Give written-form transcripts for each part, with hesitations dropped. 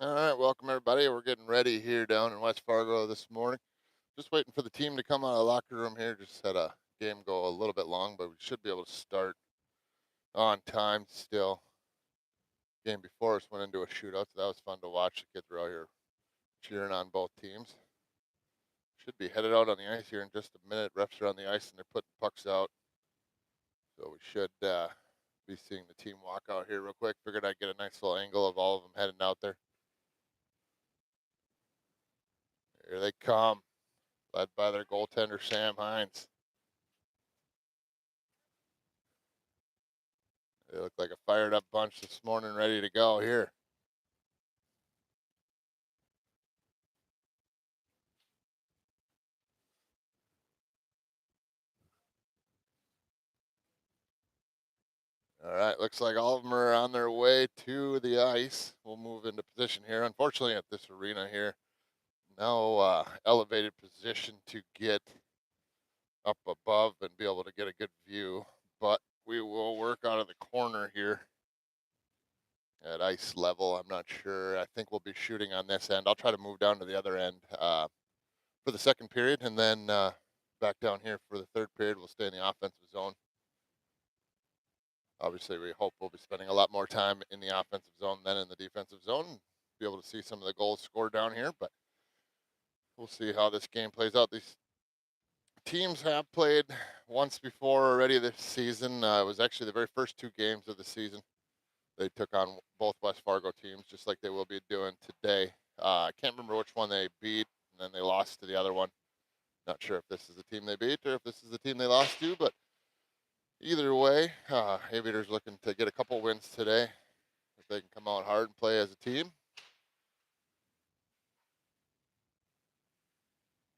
All right, welcome everybody. We're getting ready here down in West Fargo this morning. Just waiting for the team to come out of the locker room here. Just had a game go a little bit long, but we should be able to start on time still. Game before us went into a shootout, so that was fun to watch. The kids were out here cheering on both teams. Should be headed out on the ice here in just a minute. Refs are on the ice and they're putting pucks out. So we should be seeing the team walk out here real quick. Figured I'd get a nice little angle of all of them heading out there. Here they come, led by their goaltender, Sam Hines. They look like a fired up bunch this morning, ready to go here. All right, looks like all of them are on their way to the ice. We'll move into position here. Unfortunately, at this arena here, no elevated position to get up above and be able to get a good view. But we will work out of the corner here at ice level. I'm not sure. I think we'll be shooting on this end. I'll try to move down to the other end for the second period, and then back down here for the third period. We'll stay in the offensive zone. Obviously, we hope we'll be spending a lot more time in the offensive zone than in the defensive zone. Be able to see some of the goals scored down here, but we'll see how this game plays out. These teams have played once before already this season. It was actually the very first two games of the season. They took on both West Fargo teams, just like they will be doing today. I can't remember which one they beat, and then they lost to the other one. Not sure if this is the team they beat or if this is the team they lost to, but either way, Aviators looking to get a couple wins today. If they can come out hard and play as a team.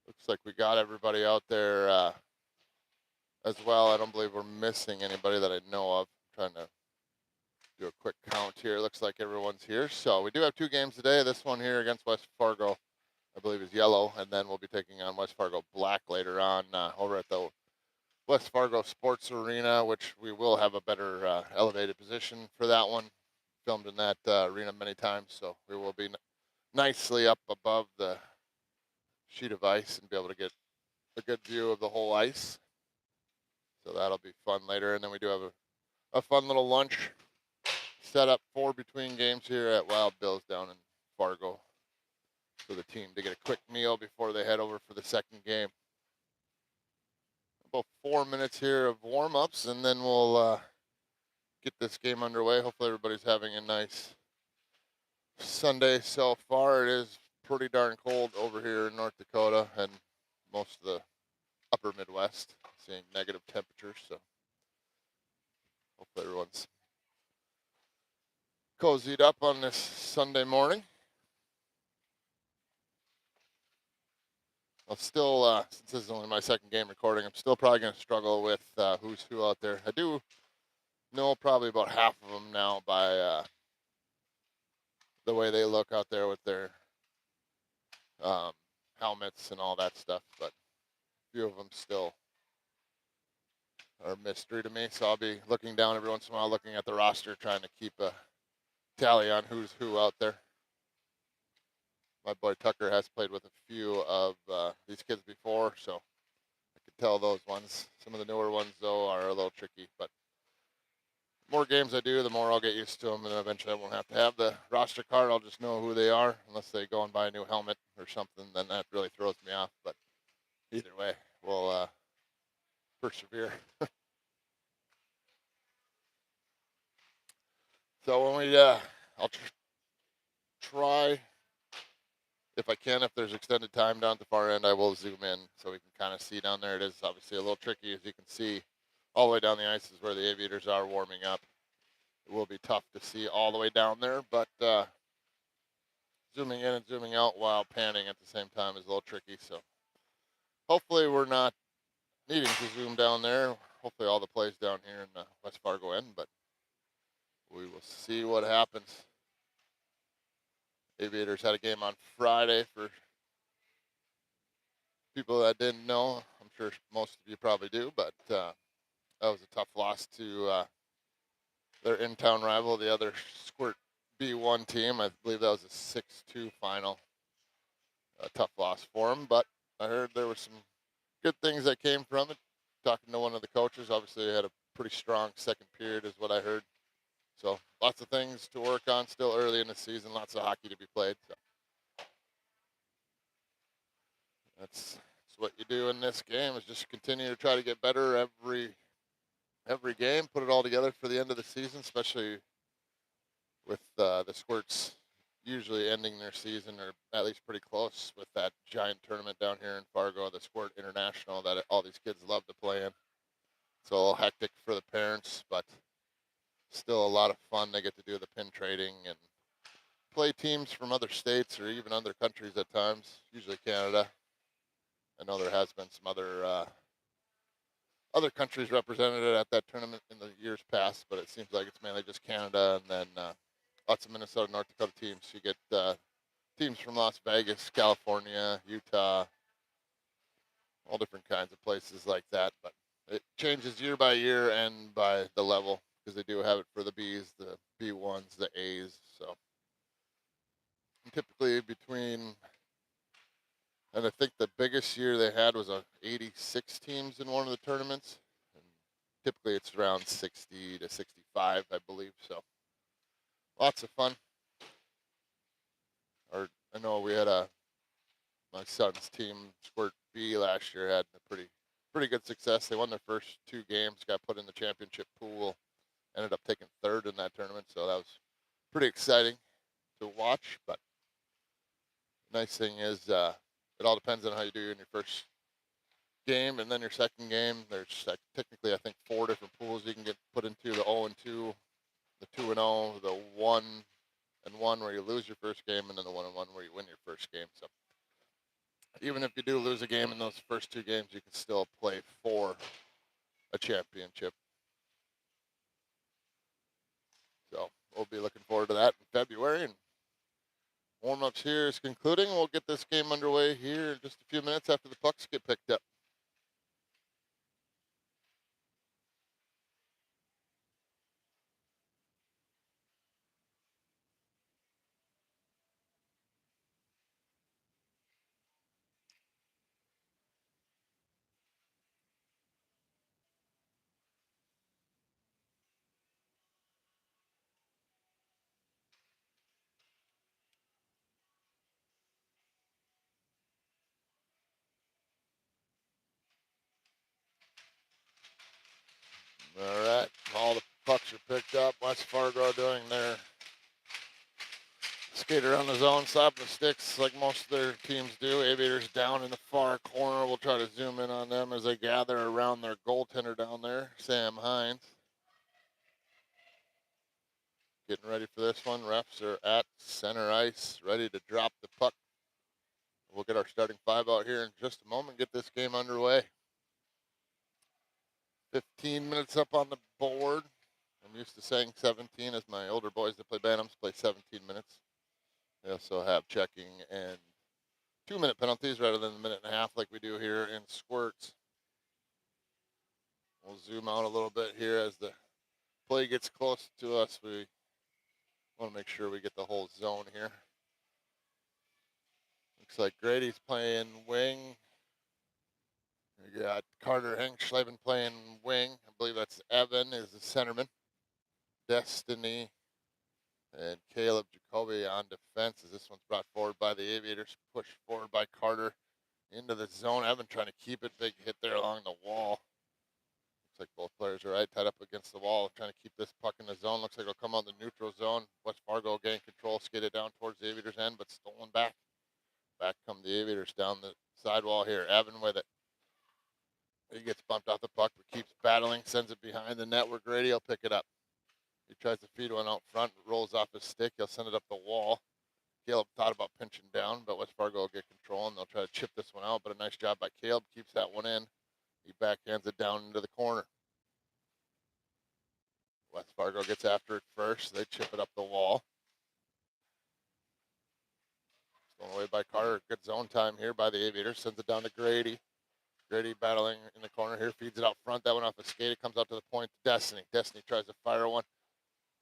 Looks like we got everybody out there as well. I don't believe we're missing anybody that I know of. I'm trying to do a quick count here. Looks like everyone's here. So we do have two games today. This one here against West Fargo, I believe, is yellow, and then we'll be taking on West Fargo black later on over at the West Fargo Sports Arena, which we will have a better elevated position for that one. Filmed in that arena many times, so we will be nicely up above the sheet of ice and be able to get a good view of the whole ice. So that'll be fun later. And then we do have a fun little lunch set up for between games here at Wild Bill's down in Fargo for the team to get a quick meal before they head over for the second game. About 4 minutes here of warm-ups, and then we'll get this game underway. Hopefully everybody's having a nice Sunday so far. It is pretty darn cold over here in North Dakota and most of the upper Midwest, seeing negative temperatures. So hopefully everyone's cozied up on this Sunday morning. I'll still, since this is only my second game recording, I'm still probably going to struggle with who's who out there. I do know probably about half of them now by the way they look out there with their helmets and all that stuff, but a few of them still are a mystery to me. So I'll be looking down every once in a while, looking at the roster, trying to keep a tally on who's who out there. My boy Tucker has played with a few of these kids before, so I could tell those ones. Some of the newer ones, though, are a little tricky, but the more games I do, the more I'll get used to them, and eventually I won't have to have the roster card. I'll just know who they are, unless they go and buy a new helmet or something. Then that really throws me off, but either way, we'll persevere. So when we, I'll try, if I can, if there's extended time down at the far end, I will zoom in so we can kind of see down there. It is obviously a little tricky, as you can see. All the way down the ice is where the Aviators are warming up. It will be tough to see all the way down there, but zooming in and zooming out while panning at the same time is a little tricky. So hopefully we're not needing to zoom down there. Hopefully all the plays down here in the West Fargo end, but we will see what happens. Aviators had a game on Friday. For people that didn't know, I'm sure most of you probably do, but that was a tough loss to their in-town rival, the other Squirt B1 team. I believe that was a 6-2 final. A tough loss for them, but I heard there were some good things that came from it. Talking to one of the coaches, obviously they had a pretty strong second period is what I heard. So lots of things to work on still early in the season, lots of hockey to be played. So that's what you do in this game is just continue to try to get better every game, put it all together for the end of the season, especially with the Squirts usually ending their season or at least pretty close with that giant tournament down here in Fargo, the Squirt International that all these kids love to play in. It's a little hectic for the parents, but still a lot of fun. They get to do the pin trading and play teams from other states or even other countries at times, usually Canada. I know there has been some other countries represented at that tournament in the years past, but it seems like it's mainly just Canada and then lots of Minnesota, North Dakota teams. You get teams from Las Vegas, California, Utah, all different kinds of places like that. But it changes year by year and by the level because they do have it for the Bs, the B1s, the As. So typically between, and I think the biggest year they had was 86 teams in one of the tournaments. And typically it's around 60 to 65, I believe. So lots of fun. Or I know we had my son's team, Squirt B, last year had a pretty good success. They won their first 2 games, got put in the championship pool, ended up taking third in that tournament. So that was pretty exciting to watch. But the nice thing is it all depends on how you do in your first game and then your second game. There's technically, I think, 4 different pools you can get put into: the 0-2, the 2-0, the 1-1 where you lose your first game, and then the 1-1 where you win your first game. So even if you do lose a game in those first 2 games, you can still play for a championship. So we'll be looking forward to that in February. And warm-ups here is concluding. We'll get this game underway here in just a few minutes after the pucks get picked up. All right, all the pucks are picked up. West Fargo doing their skate around the zone, slapping the sticks like most of their teams do. Aviators down in the far corner. We'll try to zoom in on them as they gather around their goaltender down there, Sam Hines. Getting ready for this one. Refs are at center ice, ready to drop the puck. We'll get our starting 5 out here in just a moment, get this game underway. 15 minutes up on the board. I'm used to saying 17 as my older boys that play Bantams play 17 minutes. They also have checking and 2-minute penalties rather than a minute and a half like we do here in Squirts. We'll zoom out a little bit here as the play gets close to us. We want to make sure we get the whole zone here. Looks like Grady's playing wing. We got Carter Henkschleben playing wing. I believe that's Evan is the centerman. Destiny and Caleb Jacoby on defense as this one's brought forward by the Aviators. Pushed forward by Carter into the zone. Evan trying to keep it. Big hit there along the wall. Looks like both players are right, tied up against the wall, trying to keep this puck in the zone. Looks like it'll come on the neutral zone. West Fargo gain control, skated down towards the Aviators' end, but stolen back. Back come the Aviators down the sidewall here. Evan with it. He gets bumped off the puck, but keeps battling, sends it behind the net where Grady will pick it up. He tries to feed one out front, rolls off his stick. He'll send it up the wall. Caleb thought about pinching down, but West Fargo will get control, and they'll try to chip this one out, but a nice job by Caleb. Keeps that one in. He backhands it down into the corner. West Fargo gets after it first. They chip it up the wall. Stolen away by Carter. Good zone time here by the Aviators. Sends it down to Grady. Grady battling in the corner here. Feeds it out front. That one off a skate. It comes out to the point to Destiny. Destiny tries to fire one.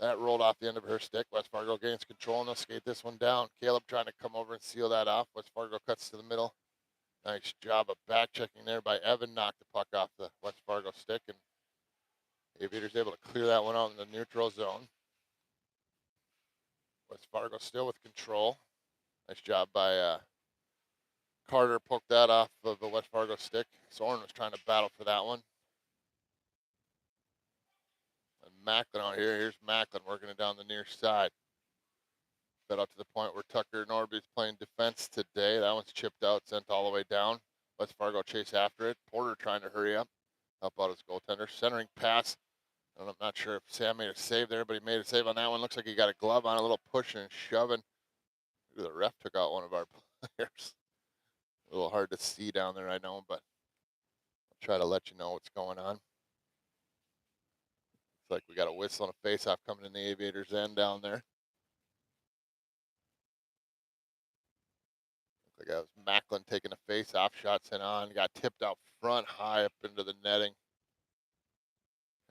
That rolled off the end of her stick. West Fargo gains control, and they'll skate this one down. Caleb trying to come over and seal that off. West Fargo cuts to the middle. Nice job of back checking there by Evan. Knocked the puck off the West Fargo stick, and Aviators able to clear that one out in the neutral zone. West Fargo still with control. Nice job by Carter. Poked that off of the West Fargo stick. Soren was trying to battle for that one. And Macklin out here. Here's Macklin working it down the near side. Fed up to the point where Tucker Norby's playing defense today. That one's chipped out, sent all the way down. West Fargo chase after it. Porter trying to hurry up. Help out his goaltender. Centering pass. And I'm not sure if Sam made a save there, but he made a save on that one. Looks like he got a glove on, a little pushing and shoving. Ooh, the ref took out one of our players. A little hard to see down there, I know, but I'll try to let you know what's going on. It's like we got a whistle and a face-off coming in the Aviators' end down there. Looks like that was Macklin taking a face-off, shot sent on, got tipped out front, high up into the netting.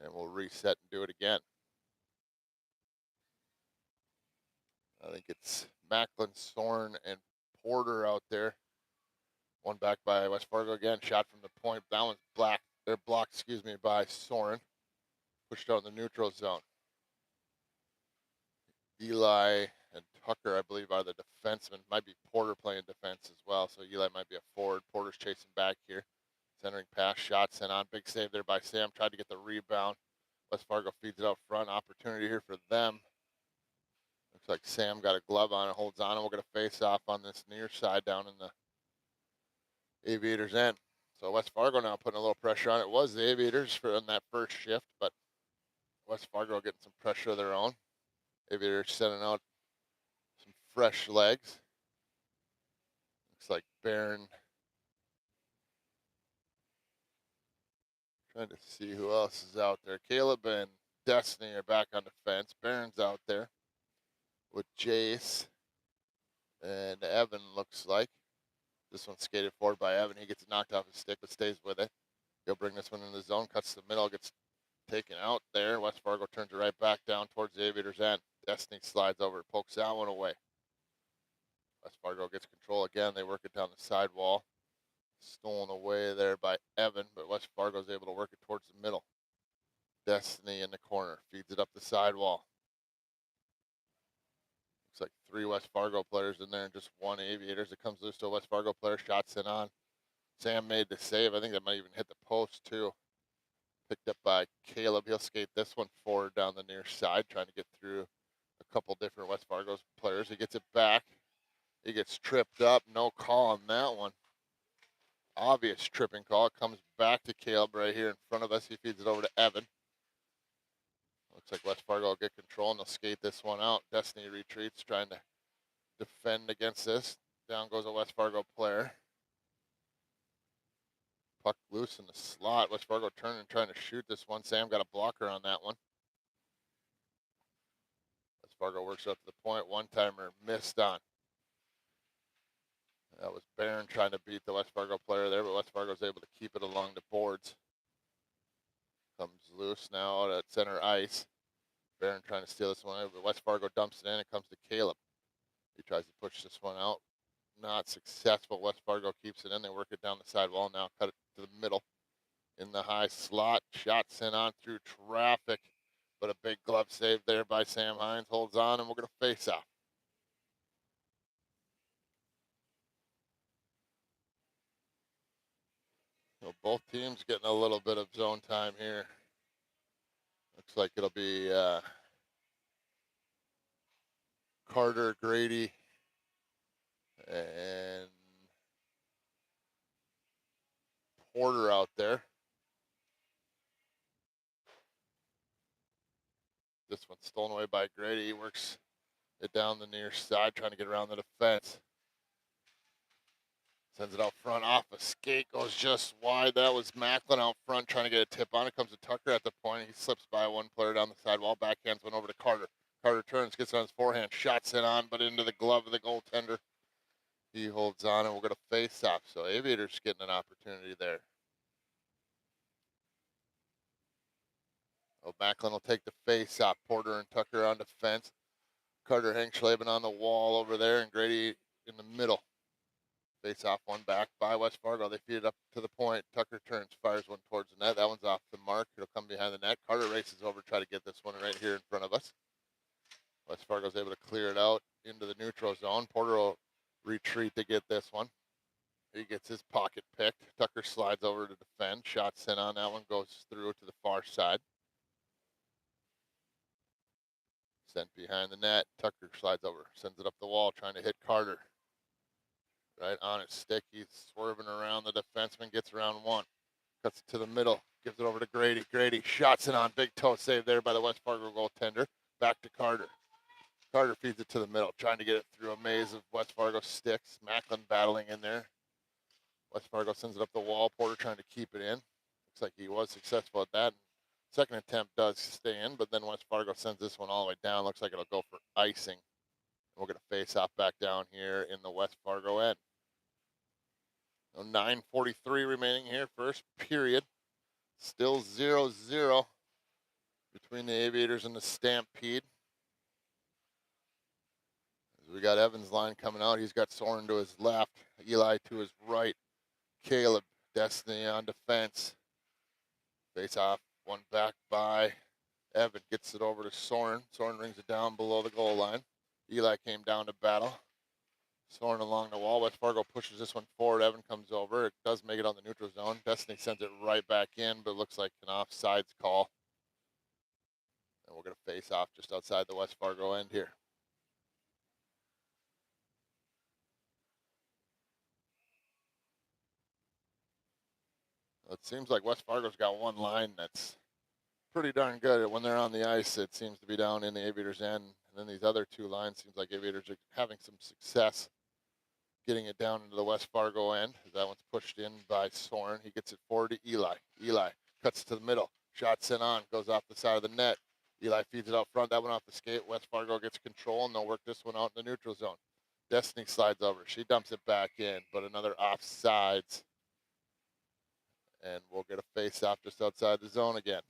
And we'll reset and do it again. I think it's Macklin, Soren, and Porter out there. One back by West Fargo again. Shot from the point. That one's blocked, by Soren. Pushed out in the neutral zone. Eli and Tucker, I believe, are the defensemen. Might be Porter playing defense as well. So Eli might be a forward. Porter's chasing back here. Centering pass. Shot sent on. Big save there by Sam. Tried to get the rebound. West Fargo feeds it out front. Opportunity here for them. Looks like Sam got a glove on it. Holds on. And we're going to face off on this near side down in the Aviators end. So West Fargo now putting a little pressure on it. It was the Aviators on that first shift, but West Fargo getting some pressure of their own. Aviators sending out some fresh legs. Looks like Barron. Trying to see who else is out there. Caleb and Destiny are back on defense. Barron's out there with Jace and Evan, looks like. This one's skated forward by Evan. He gets knocked off his stick, but stays with it. He'll bring this one in the zone, cuts to the middle, gets taken out there. West Fargo turns it right back down towards the Aviators' end. Destiny slides over, pokes that one away. West Fargo gets control again. They work it down the side wall. Stolen away there by Evan, but West Fargo's able to work it towards the middle. Destiny in the corner, feeds it up the side wall. Looks like 3 West Fargo players in there and just 1 Aviators. It comes loose to a West Fargo player. Shots in on. Sam made the save. I think that might even hit the post too. Picked up by Caleb. He'll skate this one forward down the near side, trying to get through a couple different West Fargo players. He gets it back. He gets tripped up. No call on that one. Obvious tripping call. It comes back to Caleb right here in front of us. He feeds it over to Evan. Looks like West Fargo will get control and they'll skate this one out. Destiny retreats, trying to defend against this. Down goes a West Fargo player. Puck loose in the slot. West Fargo turning, trying to shoot this one. Sam got a blocker on that one. West Fargo works up to the point. One-timer missed on. That was Barron trying to beat the West Fargo player there, but West Fargo's able to keep it along the boards. Comes loose now out at center ice. Barron trying to steal this one, but West Fargo dumps it in. It comes to Caleb. He tries to push this one out. Not successful. West Fargo keeps it in. They work it down the side wall. Now cut it to the middle. In the high slot. Shot sent on through traffic. But a big glove save there by Sam Hines. Holds on, and we're going to face off. So both teams getting a little bit of zone time here. Looks like it'll be Carter, Grady, and Porter out there. This one's stolen away by Grady. He works it down the near side, trying to get around the defense. Sends it out front off a skate, goes just wide. That was Macklin out front trying to get a tip on it. Comes to Tucker at the point. He slips by one player down the sidewall. Backhands one over to Carter. Carter turns, gets on his forehand, shots it on, but into the glove of the goaltender. He holds on, and we're going to face off. So Aviators getting an opportunity there. Oh, Macklin will take the face off. Porter and Tucker on defense. Carter Hengschleben on the wall over there, and Grady in the middle. Face off one back by West Fargo. They feed it up to the point. Tucker turns, fires one towards the net. That one's off the mark. It'll come behind the net. Carter races over, try to get this one right here in front of us. West Fargo's able to clear it out into the neutral zone. Porter will retreat to get this one. He gets his pocket picked. Tucker slides over to defend. Shot sent on. That one goes through to the far side. Sent behind the net. Tucker slides over. Sends it up the wall, trying to hit Carter. Right on his stick. He's swerving around the defenseman. Gets around one. Cuts it to the middle. Gives it over to Grady. Grady shots it on. Big toe save there by the West Fargo goaltender. Back to Carter. Carter feeds it to the middle, trying to get it through a maze of West Fargo sticks. Macklin battling in there. West Fargo sends it up the wall. Porter trying to keep it in. Looks like he was successful at that. Second attempt does stay in, but then West Fargo sends this one all the way down. Looks like it'll go for icing. We're going to face off back down here in the West Fargo end. 9:43 remaining here, first period. Still 0-0 between the Aviators and the Stampede. We got Evans' line coming out. He's got Soren to his left, Eli to his right, Caleb, Destiny on defense. Face off, one back by Evan. Gets it over to Soren. Soren rings it down below the goal line. Eli came down to battle. Soren along the wall. West Fargo pushes this one forward. Evan comes over. It does make it on the neutral zone. Destiny sends it right back in, but it looks like an offsides call. And we're going to face off just outside the West Fargo end here. It seems like West Fargo's got one line that's pretty darn good. When they're on the ice, it seems to be down in the Aviators' end. And then these other two lines, seems like Aviators are having some success getting it down into the West Fargo end. That one's pushed in by Soren. He gets it forward to Eli. Eli cuts to the middle. Shot sent on. Goes off the side of the net. Eli feeds it out front. That one off the skate. West Fargo gets control, and they'll work this one out in the neutral zone. Destiny slides over. She dumps it back in, but another offsides. And we'll get a face-off just outside the zone again.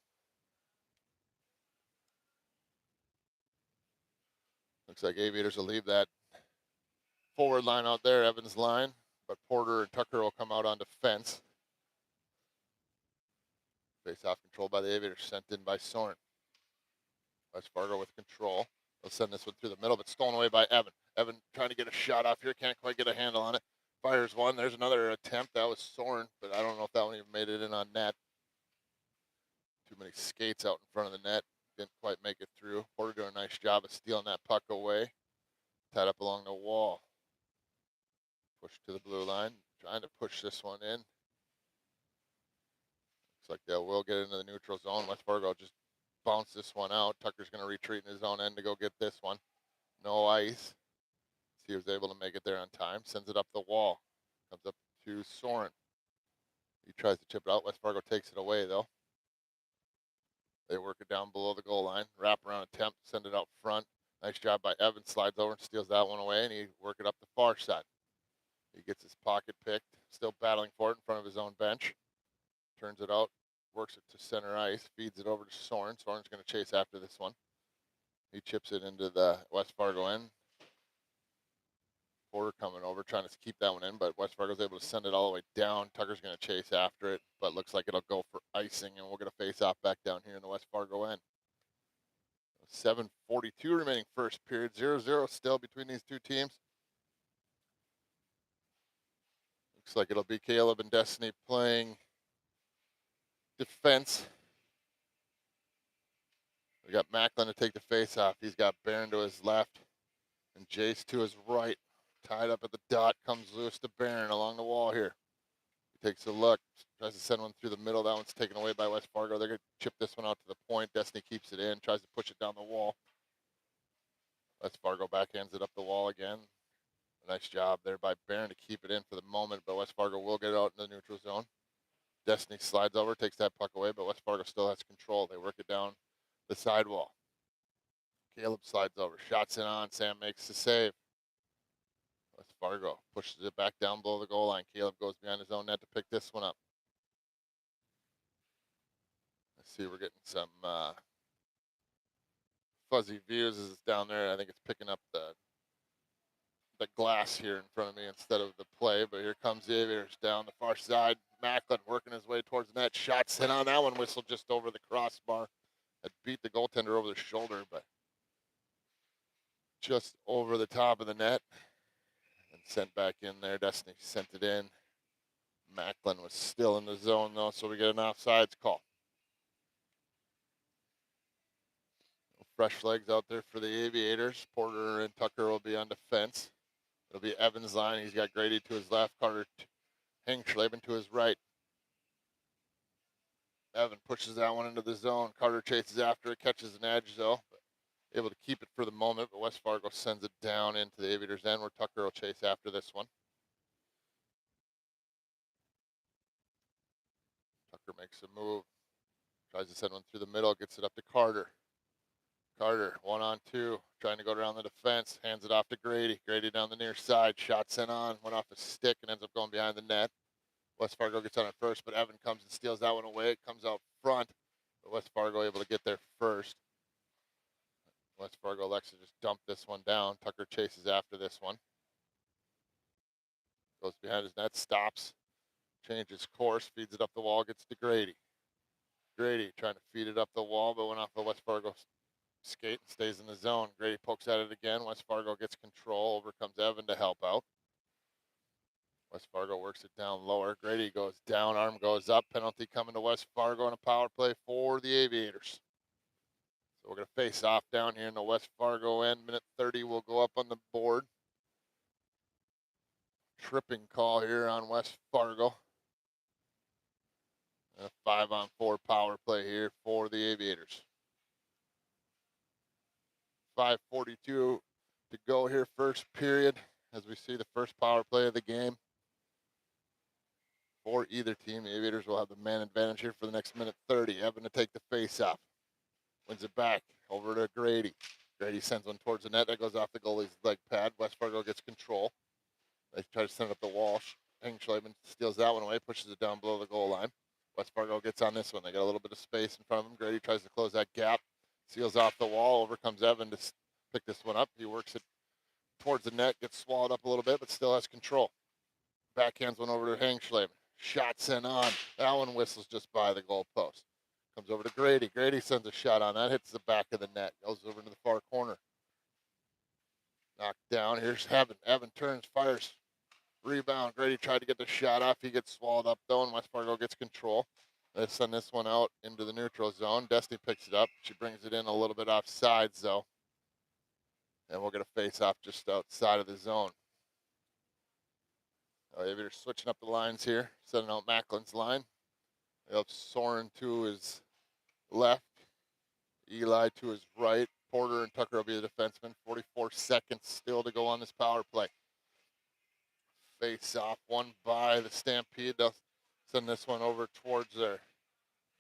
Looks like Aviators will leave that forward line out there, Evans' line, but Porter and Tucker will come out on defense. Face-off controlled by the Aviators, sent in by Soren. West Fargo with control. They'll send this one through the middle, but stolen away by Evan. Evan trying to get a shot off here, can't quite get a handle on it. Fires one. There's another attempt. That was Soren, but I don't know if that one even made it in on net. Too many skates out in front of the net. Didn't quite make it through. Porter doing a nice job of stealing that puck away. Tied up along the wall. Push to the blue line. Trying to push this one in. Looks like they will get into the neutral zone. West Fargo just bounced this one out. Tucker's going to retreat in his own end to go get this one. No ice. He was able to make it there on time. Sends it up the wall. Comes up to Soren. He tries to chip it out. West Fargo takes it away, though. They work it down below the goal line. Wrap around attempt. Send it out front. Nice job by Evan. Slides over and steals that one away, and he work it up the far side. He gets his pocket picked. Still battling for it in front of his own bench. Turns it out. Works it to center ice. Feeds it over to Soren. Soren's going to chase after this one. He chips it into the West Fargo end. Porter coming over, trying to keep that one in, but West Fargo's able to send it all the way down. Tucker's going to chase after it, but looks like it'll go for icing, and we're going to face off back down here in the West Fargo end. 7:42 remaining first period, 0-0 still between these two teams. Looks like it'll be Caleb and Destiny playing defense. We got Macklin to take the face off. He's got Barron to his left and Jace to his right. Tied up at the dot, comes loose to Barron along the wall here. He takes a look, tries to send one through the middle. That one's taken away by West Fargo. They're going to chip this one out to the point. Destiny keeps it in, tries to push it down the wall. West Fargo backhands it up the wall again. A nice job there by Barron to keep it in for the moment, but West Fargo will get it out in the neutral zone. Destiny slides over, takes that puck away, but West Fargo still has control. They work it down the sidewall. Caleb slides over, shots in on. Sam makes the save. West Fargo pushes it back down below the goal line. Caleb goes behind his own net to pick this one up. Let's see, we're getting some fuzzy views as it's down there. I think it's picking up the glass here in front of me instead of the play. But here comes the Aviators down the far side. Macklin working his way towards the net. Shot sent on that one. Whistle just over the crossbar. It beat the goaltender over the shoulder, but just over the top of the net and sent back in there. Destiny sent it in. Macklin was still in the zone, though, so we get an offsides call. Fresh legs out there for the Aviators. Porter and Tucker will be on defense. It'll be Evans' line. He's got Grady to his left, Carter Hengschleben to his right. Evan pushes that one into the zone. Carter chases after it, catches an edge, though. But able to keep it for the moment, but West Fargo sends it down into the Aviators' end where Tucker will chase after this one. Tucker makes a move. Tries to send one through the middle, gets it up to Carter. Carter, 1-on-2, trying to go around the defense, hands it off to Grady. Grady down the near side, shot sent on, went off his stick and ends up going behind the net. West Fargo gets on it first, but Evan comes and steals that one away. It comes out front, but West Fargo able to get there first. West Fargo elects to just dump this one down. Tucker chases after this one. Goes behind his net, stops, changes course, feeds it up the wall, gets to Grady. Grady trying to feed it up the wall, but went off the West Fargo skate and stays in the zone. Grady pokes at it again. West Fargo gets control. Over comes Evan to help out. West Fargo works it down lower. Grady goes down, arm goes up. Penalty coming to West Fargo on a power play for the Aviators. So we're going to face off down here in the West Fargo end. Minute 30 will go up on the board. Tripping call here on West Fargo. And a 5-on-4 power play here for the Aviators. 5:42 to go here, first period, as we see the first power play of the game. For either team, the Aviators will have the man advantage here for the next minute 30. Evan to take the face-off. Wins it back over to Grady. Grady sends one towards the net. That goes off the goalie's leg pad. West Fargo gets control. They try to send it up the wall. Hengschleben steals that one away, pushes it down below the goal line. West Fargo gets on this one. They got a little bit of space in front of them. Grady tries to close that gap. Seals off the wall. Over comes Evan to pick this one up. He works it towards the net, gets swallowed up a little bit, but still has control. Backhands one over to Hengschleben. Shot sent on. That one whistles just by the goal post. Comes over to Grady. Grady sends a shot on that. Hits the back of the net. Goes over to the far corner. Knocked down. Here's Evan. Evan turns, fires. Rebound. Grady tried to get the shot off. He gets swallowed up, though, and West Fargo gets control. They send this one out into the neutral zone. Destiny picks it up. She brings it in a little bit off sides, though. And we're going to face off just outside of the zone. Aviators switching up the lines here. Sending out Macklin's line. They have Soren to his left. Eli to his right. Porter and Tucker will be the defensemen. 44 seconds still to go on this power play. Face off, one by the Stampede. They'll send this one over towards their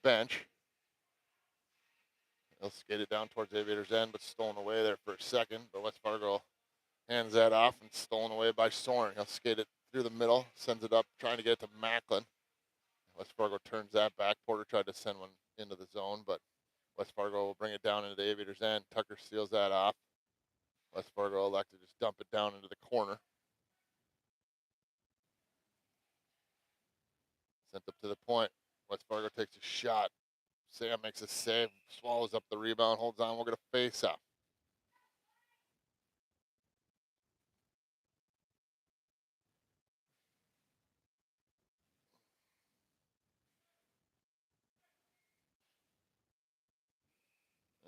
bench. They'll skate it down towards the Aviators' end, but stolen away there for a second. But West Fargo hands that off and stolen away by Soren. He'll skate it through the middle, sends it up, trying to get it to Macklin. West Fargo turns that back. Porter tried to send one into the zone, but West Fargo will bring it down into the Aviators' end. Tucker seals that off. West Fargo elected to just dump it down into the corner. Sent up to the point. West Fargo takes a shot. Sam makes a save, swallows up the rebound, holds on. We're going to face off.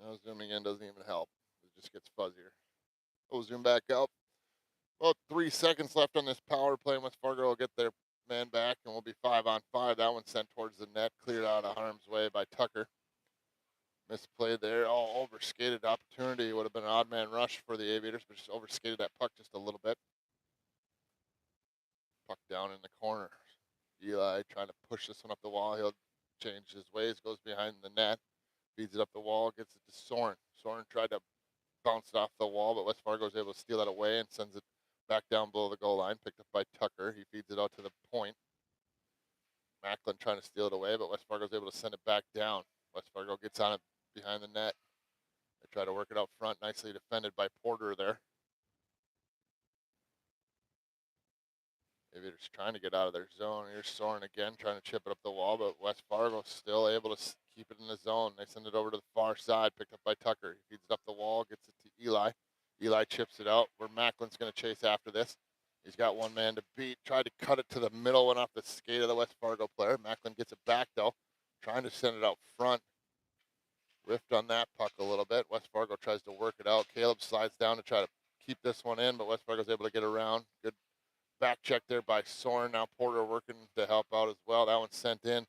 Now zooming in doesn't even help. It just gets fuzzier. We'll zoom back out. About 3 seconds left on this power play. West Fargo will get their man back, and we'll be 5-on-5. That one sent towards the net, cleared out of harm's way by Tucker. Misplay there, all overskated opportunity. Would have been an odd man rush for the Aviators, but just overskated that puck just a little bit. Puck down in the corner. Eli trying to push this one up the wall. He'll change his ways, goes behind the net, feeds it up the wall, gets it to Soren. Soren tried to bounce it off the wall, but West Fargo is able to steal that away and sends it back down below the goal line, picked up by Tucker. He feeds it out to the point. Macklin trying to steal it away, but West Fargo is able to send it back down. West Fargo gets on it behind the net. They try to work it out front, nicely defended by Porter there. Aviators trying to get out of their zone. Here's Soren again, trying to chip it up the wall, but West Fargo still able to keep it in the zone. They send it over to the far side, picked up by Tucker. He feeds it up the wall, gets it to Eli. Eli chips it out, where Macklin's going to chase after this. He's got one man to beat. Tried to cut it to the middle, went off the skate of the West Fargo player. Macklin gets it back, though, trying to send it out front. Whiffed on that puck a little bit. West Fargo tries to work it out. Caleb slides down to try to keep this one in, but West Fargo's able to get around. Good back check there by Soren. Now Porter working to help out as well. That one's sent in.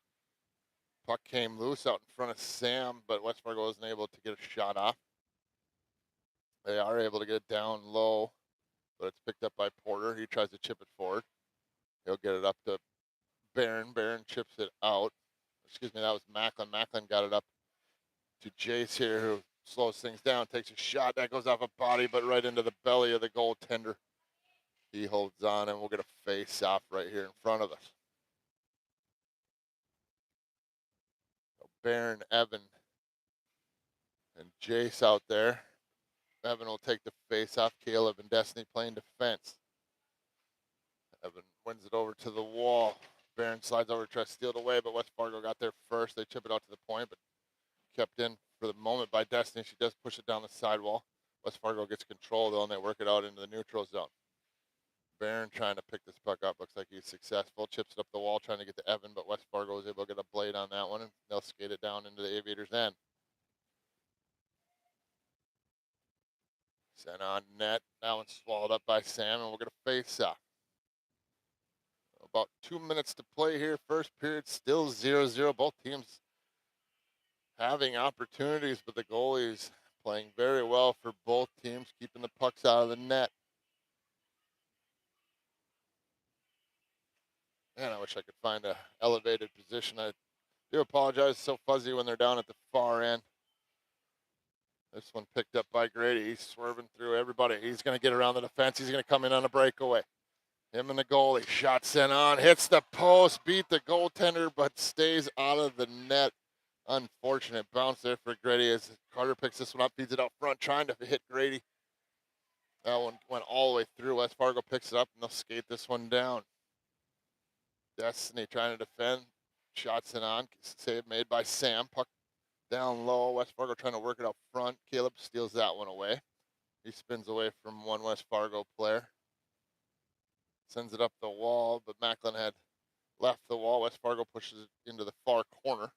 Puck came loose out in front of Sam, but West Fargo wasn't able to get a shot off. They are able to get it down low, but it's picked up by Porter. He tries to chip it forward. He'll get it up to Barron. Barron chips it out. Excuse me, that was Macklin. Macklin got it up to Jace here, who slows things down, takes a shot. That goes off a body, but right into the belly of the goaltender. He holds on, and we'll get a face-off right here in front of us. So Barron, Evan, and Jace out there. Evan will take the face-off. Caleb and Destiny playing defense. Evan wins it over to the wall. Barron slides over to try to steal it away, but West Fargo got there first. They chip it out to the point, but kept in for the moment by Destiny. She does push it down the sidewall. West Fargo gets control, though, and they work it out into the neutral zone. Barron trying to pick this puck up. Looks like he's successful. Chips it up the wall, trying to get to Evan, but West Fargo was able to get a blade on that one, and they'll skate it down into the Aviators' end. Sent on net. That one's swallowed up by Sam, and we'll get a face-off. About 2 minutes to play here. First period still 0-0. Both teams having opportunities, but the goalies playing very well for both teams, keeping the pucks out of the net. Man, I wish I could find a elevated position. I do apologize. It's so fuzzy when they're down at the far end. This one picked up by Grady. He's swerving through everybody. He's going to get around the defense. He's going to come in on a breakaway. Him and the goalie. Shot sent on. Hits the post. Beat the goaltender, but stays out of the net. Unfortunate bounce there for Grady as Carter picks this one up. Feeds it out front, trying to hit Grady. That one went all the way through. West Fargo picks it up, and they'll skate this one down. Destiny trying to defend. Shots in on. Save made by Sam. Puck down low. West Fargo trying to work it up front. Caleb steals that one away. He spins away from one West Fargo player. Sends it up the wall, but Macklin had left the wall. West Fargo pushes it into the far corner.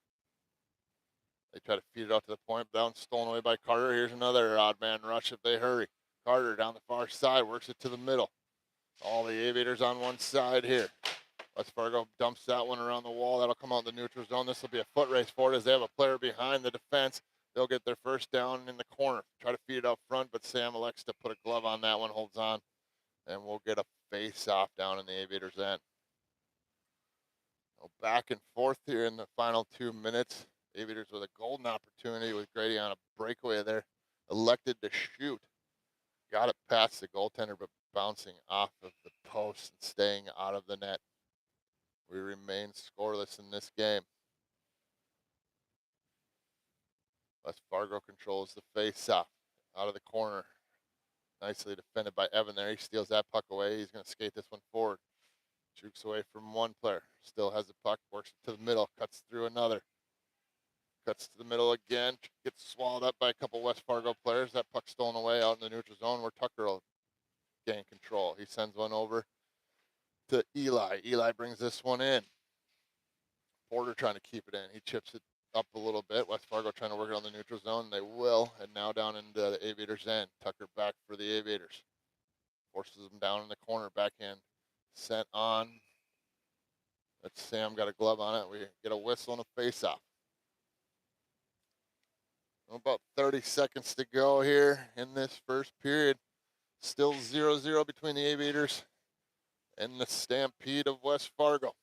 They try to feed it out to the point. Down, stolen away by Carter. Here's another odd man rush if they hurry. Carter down the far side, works it to the middle. All the Aviators on one side here. West Fargo dumps that one around the wall. That'll come out in the neutral zone. This will be a foot race for it as they have a player behind the defense. They'll get their first down in the corner. Try to feed it out front, but Sam elects to put a glove on that one, holds on, and we'll get a face-off down in the Aviators' end. So back and forth here in the final 2 minutes. Aviators with a golden opportunity with Grady on a breakaway there. Elected to shoot. Got it past the goaltender, but bouncing off of the post and staying out of the net. We remain scoreless in this game. West Fargo controls the face-off out of the corner. Nicely defended by Evan there. He steals that puck away. He's going to skate this one forward. Jukes away from one player. Still has the puck. Works it to the middle. Cuts through another. Cuts to the middle again. Gets swallowed up by a couple West Fargo players. That puck stolen away out in the neutral zone where Tucker will gain control. He sends one over to Eli. Eli brings this one in. Porter trying to keep it in. He chips it up a little bit. West Fargo trying to work it on the neutral zone. They will. And now down into the Aviators' end. Tucker back for the Aviators. Forces them down in the corner. Backhand sent on. That's Sam got a glove on it. We get a whistle and a face-off. About 30 seconds to go here in this first period. Still 0-0 between the Aviators and the Stampede of West Fargo.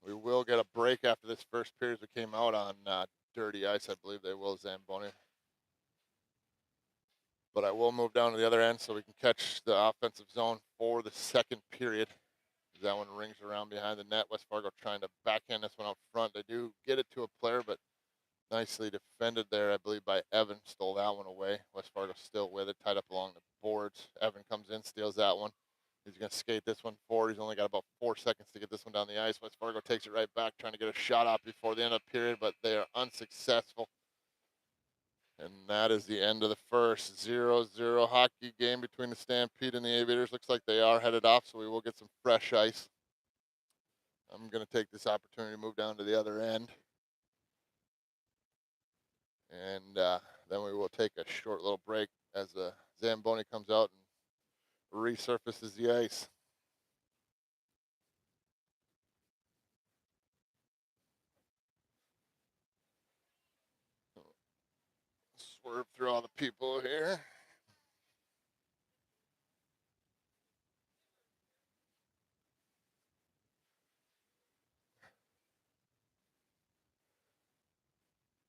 We will get a break after this first period. We came out on dirty ice. I believe they will, Zamboni. But I will move down to the other end so we can catch the offensive zone for the second period. that one rings around behind the net. West Fargo trying to backhand this one out front. They do get it to a player, but nicely defended there, I believe, by Evan. Stole that one away. West Fargo still with it, tied up along the boards. Evan comes in, steals that one. He's going to skate this one forward. He's only got about 4 seconds to get this one down the ice. West Fargo takes it right back, trying to get a shot off before the end of the period, but they are unsuccessful. And that is the end of the first 0-0 hockey game between the Stampede and the Aviators. Looks like they are headed off, so we will get some fresh ice. I'm going to take this opportunity to move down to the other end. And then we will take a short little break as the Zamboni comes out and resurfaces the ice. Swerve through all the people here.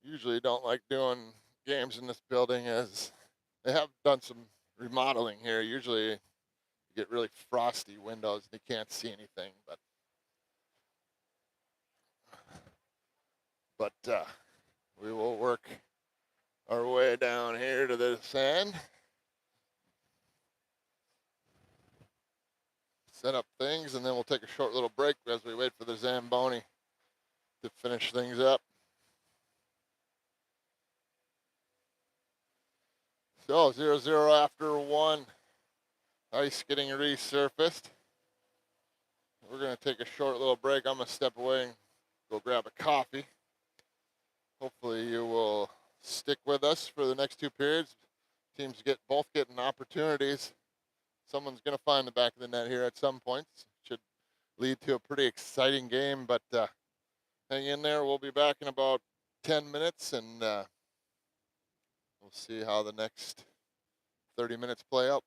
Usually don't like doing games in this building as they have done some remodeling here. Usually you get really frosty windows and you can't see anything, but we will work our way down here to this end. Set up things, and then we'll take a short little break as we wait for the Zamboni to finish things up. So 0-0 after one. Ice getting resurfaced. We're going to take a short little break. I'm going to step away and go grab a coffee. Hopefully you will stick with us for the next two periods. Teams both getting opportunities. Someone's going to find the back of the net here at some point. Should lead to a pretty exciting game, but hang in there. We'll be back in about 10 minutes, and we'll see how the next 30 minutes play out.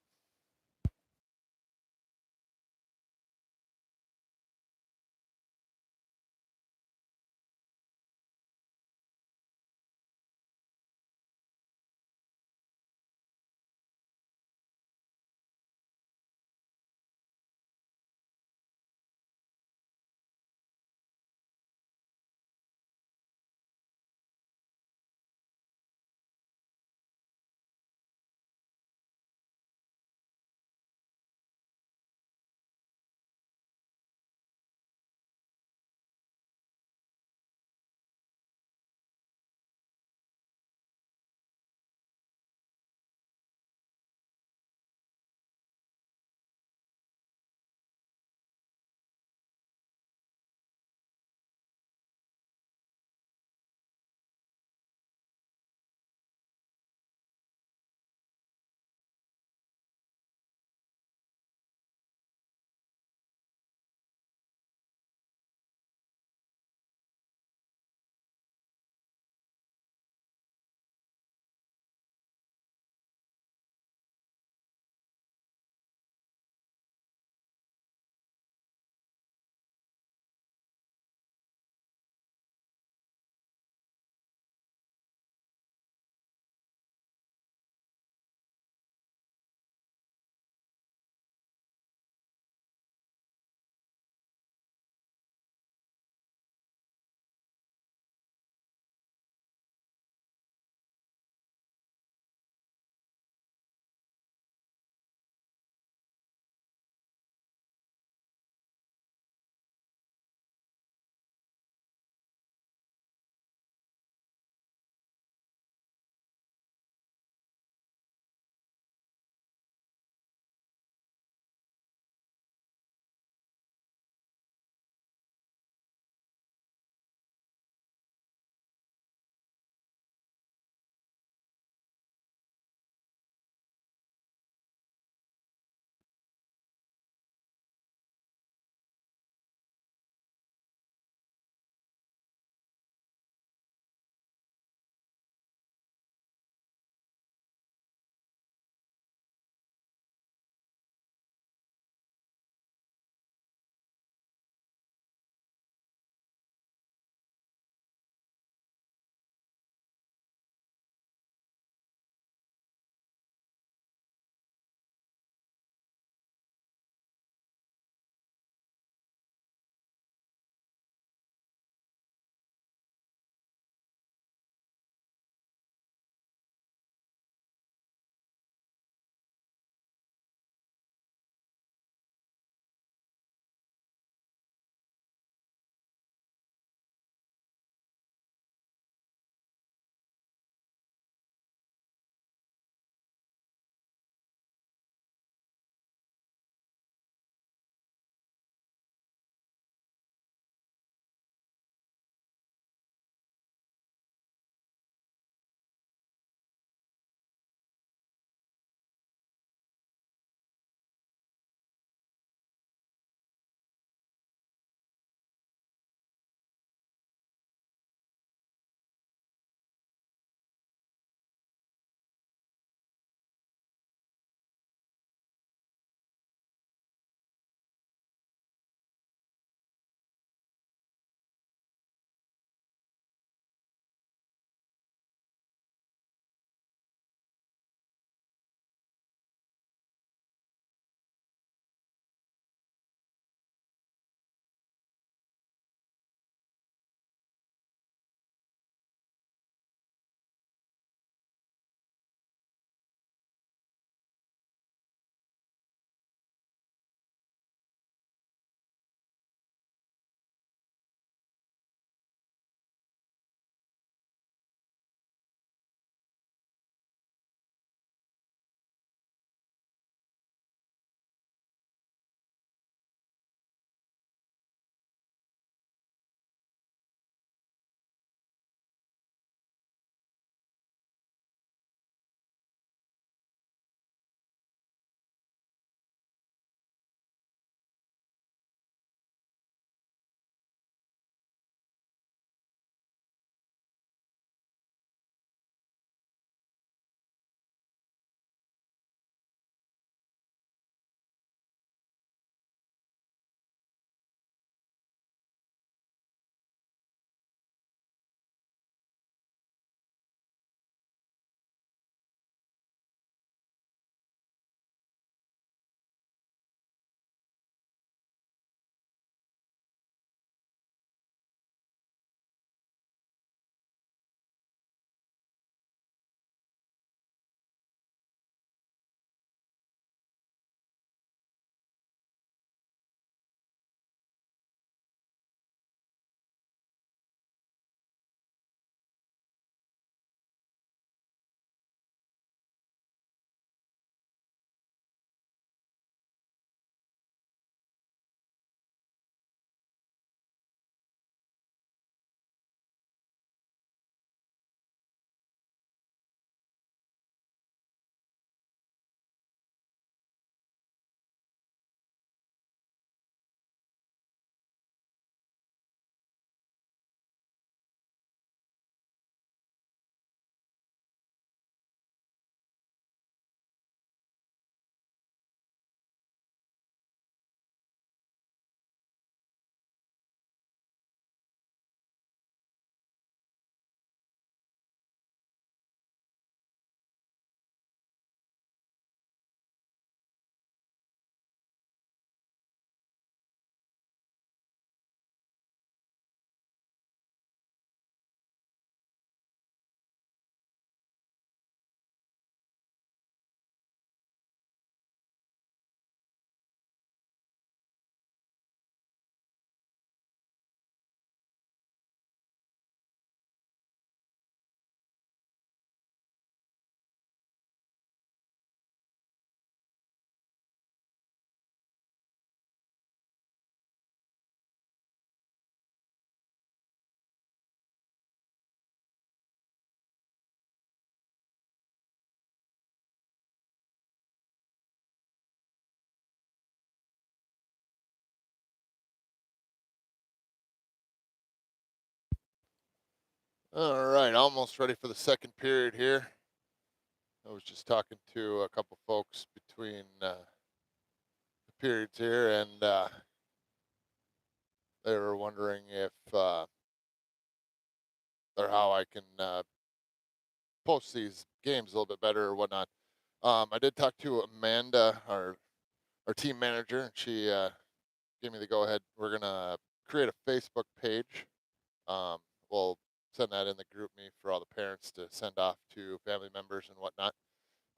All right, almost ready for the second period here. I was just talking to a couple folks between the periods here, and they were wondering if or how I can post these games a little bit better or whatnot. I did talk to Amanda, our team manager, and she gave me the go ahead. We're gonna create a Facebook page. Um, we'll send that in the group me for all the parents to send off to family members and whatnot.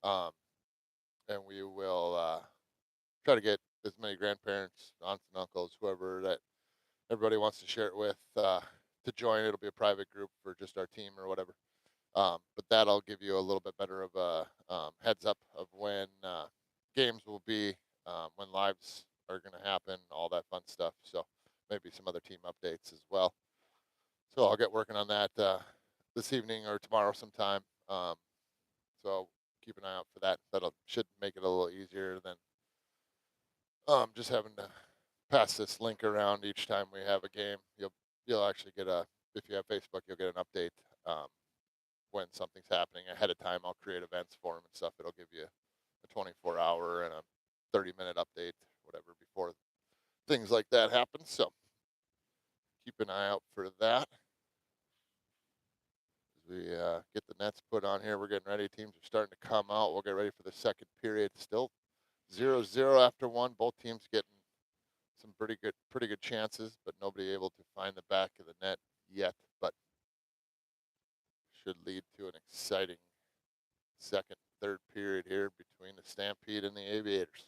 Um, and we will try to get as many grandparents, aunts and uncles, whoever that everybody wants to share it with, to join. It'll be a private group for just our team or whatever. But that'll give you a little bit better of a heads up of when games will be, when lives are going to happen, all that fun stuff. So maybe some other team updates as well. So I'll get working on that this evening or tomorrow sometime. So keep an eye out for that. That'll should make it a little easier than just having to pass this link around each time we have a game. You'll actually get a if you have Facebook, you'll get an update when something's happening ahead of time. I'll create events for them and stuff. It'll give you a 24-hour and a 30-minute update, whatever, before things like that happen. So keep an eye out for that. As we get the nets put on here, we're getting ready. Teams are starting to come out. We'll get ready for the second period. Still 0-0 after one. Both teams getting some pretty good chances, but nobody able to find the back of the net yet. But should lead to an exciting second, third period here between the Stampede and the Aviators.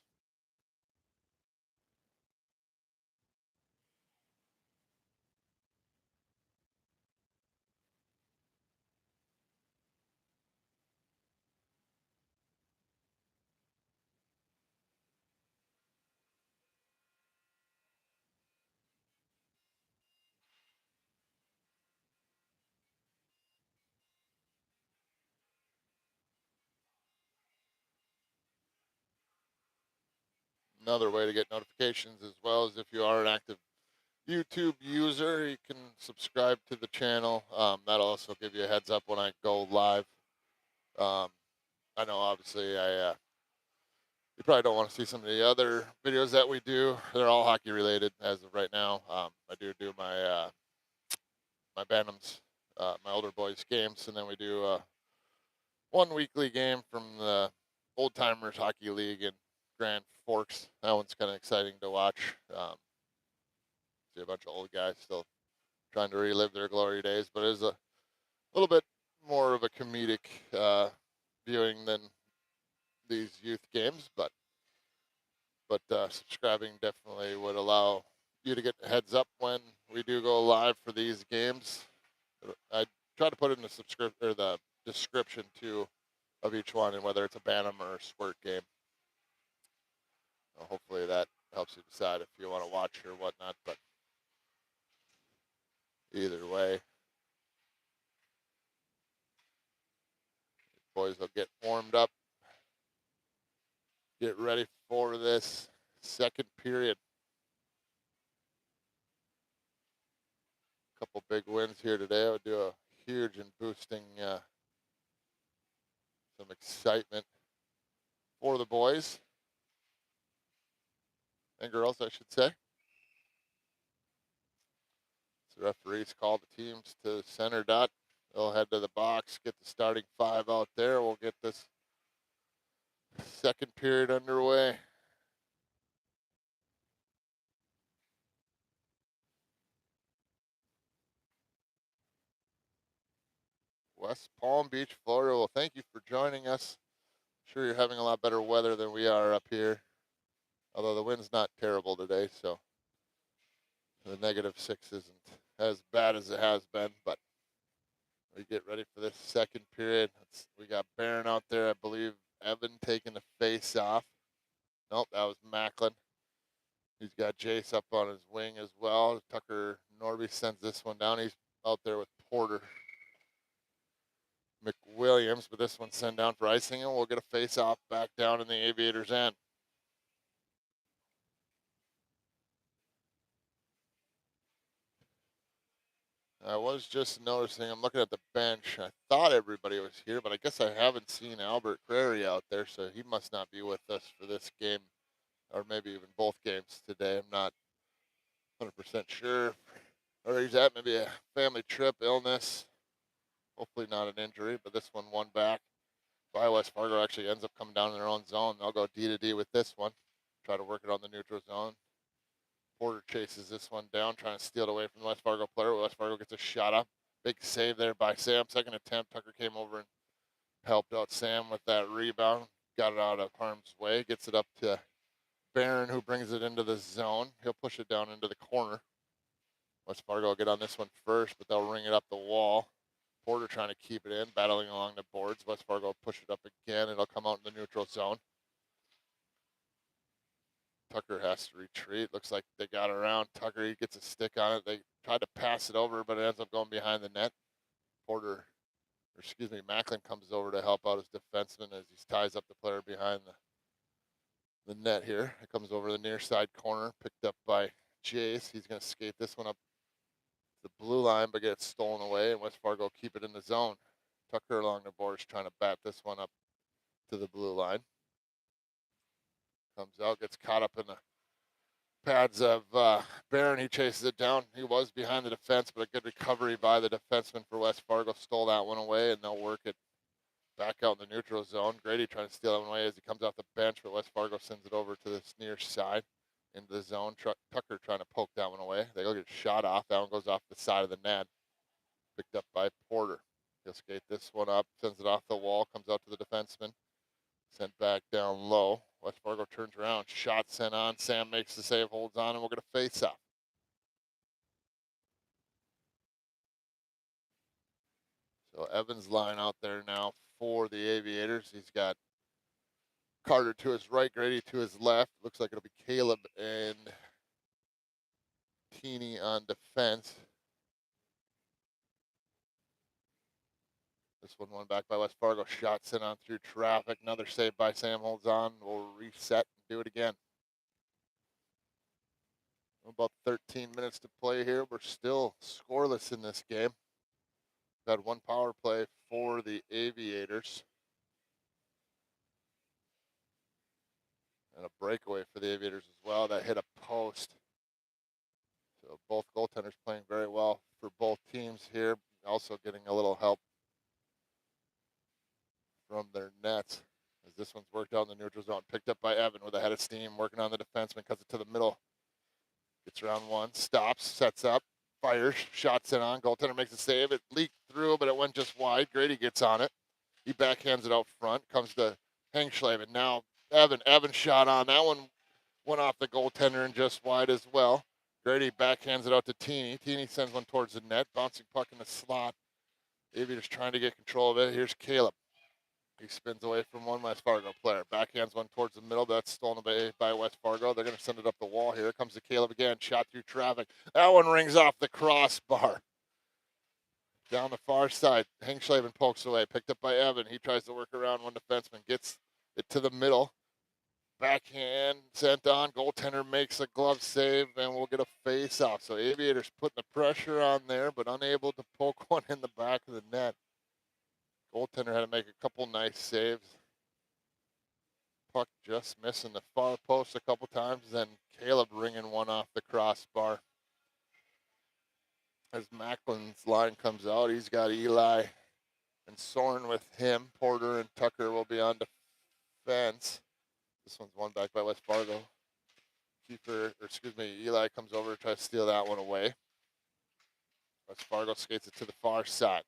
Another way to get notifications as well is if you are an active YouTube user, you can subscribe to the channel. That'll also give you a heads up when I go live. Um, I know obviously you probably don't want to see some of the other videos that we do. They're all hockey related as of right now. I do my my Bantams, my older boys games, and then we do one weekly game from the Old Timers Hockey League in Grand Forks. That one's kind of exciting to watch. See a bunch of old guys still trying to relive their glory days, but it's a little bit more of a comedic viewing than these youth games. But subscribing definitely would allow you to get a heads up when we do go live for these games. I try to put it in the the description too of each one, and whether it's a Bantam or a Squirt game. Hopefully that helps you decide if you want to watch or whatnot. But either way, boys will get warmed up, get ready for this second period. A couple big wins here today. I would do a huge in boosting some excitement for the boys and girls, I should say. So the referees call the teams to the center dot. They'll head to the box, get the starting five out there. We'll get this second period underway. West Palm Beach, Florida. Well, thank you for joining us. I'm sure you're having a lot better weather than we are up here. Although the wind's not terrible today, so the -6 isn't as bad as it has been. But we get ready for this second period. We got Barron out there. I believe Evan taking the face off. Nope, that was Macklin. He's got Jace up on his wing as well. Tucker Norby sends this one down. He's out there with Porter McWilliams, but this one's sent down for icing, and we'll get a face-off back down in the Aviators' end. I was just noticing, I'm looking at the bench. I thought everybody was here, but I guess I haven't seen Albert Crary out there, so he must not be with us for this game, or maybe even both games today. I'm not 100% sure where he's at. Maybe a family trip, illness. Hopefully not an injury, but this one back by West Fargo actually ends up coming down in their own zone. They'll go D to D with this one. Try to work it on the neutral zone. Porter chases this one down, trying to steal it away from the West Fargo player. West Fargo gets a shot up. Big save there by Sam. Second attempt, Tucker came over and helped out Sam with that rebound. Got it out of harm's way. Gets it up to Barron, who brings it into the zone. He'll push it down into the corner. West Fargo will get on this one first, but they'll ring it up the wall. Porter trying to keep it in, battling along the boards. West Fargo will push it up again. It'll come out in the neutral zone. Tucker has to retreat. Looks like they got around. Tucker, he gets a stick on it. They tried to pass it over, but it ends up going behind the net. Macklin comes over to help out his defenseman as he ties up the player behind the net here. It comes over the near side corner, picked up by Jace. He's going to skate this one up the blue line, but gets stolen away, and West Fargo keep it in the zone. Tucker along the boards trying to bat this one up to the blue line. Comes out, gets caught up in the pads of Barron. He chases it down. He was behind the defense, but a good recovery by the defenseman for West Fargo. Stole that one away, and they'll work it back out in the neutral zone. Grady trying to steal that one away as he comes off the bench, but West Fargo sends it over to this near side into the zone. Tucker trying to poke that one away. They go get shot off. That one goes off the side of the net. Picked up by Porter. He'll skate this one up, sends it off the wall, comes out to the defenseman. Sent back down low. West Fargo turns around. Shot sent on. Sam makes the save, holds on, and we'll get a face-off. So Evans line out there now for the Aviators. He's got Carter to his right, Grady to his left. Looks like it'll be Caleb and Teeny on defense. This one back by West Fargo. Shot sent on through traffic. Another save by Sam, holds on. We'll reset and do it again. About 13 minutes to play here. We're still scoreless in this game. Got one power play for the Aviators. And a breakaway for the Aviators as well. That hit a post. So both goaltenders playing very well for both teams here. Also getting a little help from their nets as this one's worked out in the neutral zone. Picked up by Evan with a head of steam, working on the defenseman, cuts it to the middle. Gets around one, stops, sets up, fires, shots it on. Goaltender makes a save. It leaked through, but it went just wide. Grady gets on it. He backhands it out front. Comes to Hengschlaven. Now Evan shot on. That one went off the goaltender and just wide as well. Grady backhands it out to Teeny. Teeny sends one towards the net. Bouncing puck in the slot. Aviators trying to get control of it. Here's Caleb. He spins away from one West Fargo player. Backhands one towards the middle. That's stolen away by West Fargo. They're going to send it up the wall. Here comes the Caleb again. Shot through traffic. That one rings off the crossbar. Down the far side. Hengschlaven pokes away. Picked up by Evan. He tries to work around one defenseman. Gets it to the middle. Backhand sent on. Goaltender makes a glove save, and we'll get a face-off. So Aviators putting the pressure on there, but unable to poke one in the back of the net. Goaltender had to make a couple nice saves. Puck just missing the far post a couple times, then Caleb ringing one off the crossbar. As Macklin's line comes out, he's got Eli and Soren with him. Porter and Tucker will be on defense. This one's won back by West Fargo. Eli comes over to try to steal that one away. West Fargo skates it to the far side.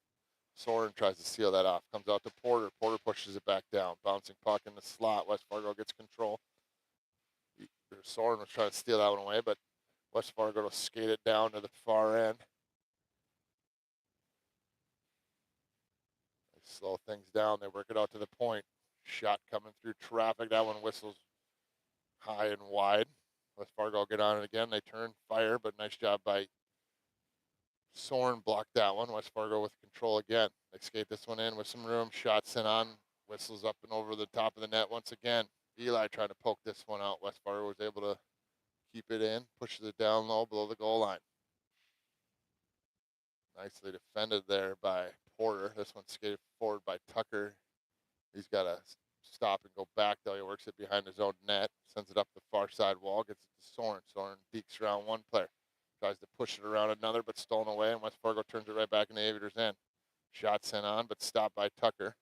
Soren tries to seal that off. Comes out to Porter. Porter pushes it back down. Bouncing puck in the slot. West Fargo gets control. Soren was trying to steal that one away, but West Fargo will skate it down to the far end. They slow things down. They work it out to the point. Shot coming through traffic. That one whistles high and wide. West Fargo will get on it again. They turn, fire, but nice job by Soren. Blocked that one. West Fargo with control again. They skate this one in with some room. Shot sent on. Whistles up and over the top of the net once again. Eli trying to poke this one out. West Fargo was able to keep it in. Pushes it down low below the goal line. Nicely defended there by Porter. This one skated forward by Tucker. He's got to stop and go back, though. He works it behind his own net, sends it up the far side wall, gets it to Soren. Soren dekes around one player, tries to push it around another, but stolen away, and West Fargo turns it right back in the Aviators' end. Shot sent on, but stopped by Tucker.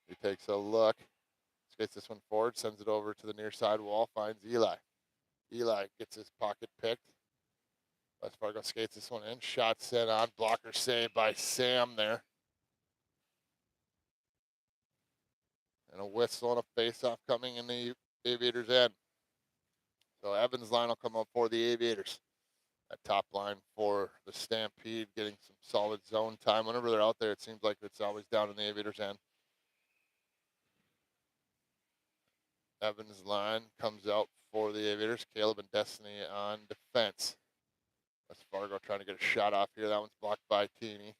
He takes a look, skates this one forward, sends it over to the near side wall, finds Eli. Eli gets his pocket picked. West Fargo skates this one in. Shot sent on. Blocker saved by Sam there. And a whistle and a face-off coming in the Aviators' end. So Evans' line will come up for the Aviators. That top line for the Stampede getting some solid zone time. Whenever they're out there, it seems like it's always down in the Aviators' end. Evans' line comes out for the Aviators. Caleb and Destiny on defense. West Fargo trying to get a shot off here. That one's blocked by Teeny.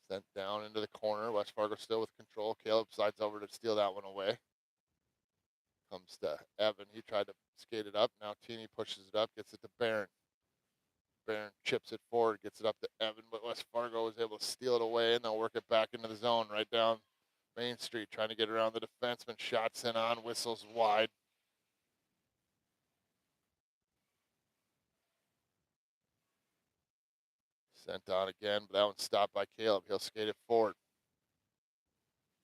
Sent down into the corner. West Fargo still with control. Caleb slides over to steal that one away. Comes to Evan. He tried to skate it up. Now Teeny pushes it up, gets it to Barron. Barron chips it forward, gets it up to Evan, but West Fargo is able to steal it away, and they'll work it back into the zone right down Main Street, trying to get around the defenseman. Shot sent on, whistles wide. Sent on again, but that one's stopped by Caleb. He'll skate it forward.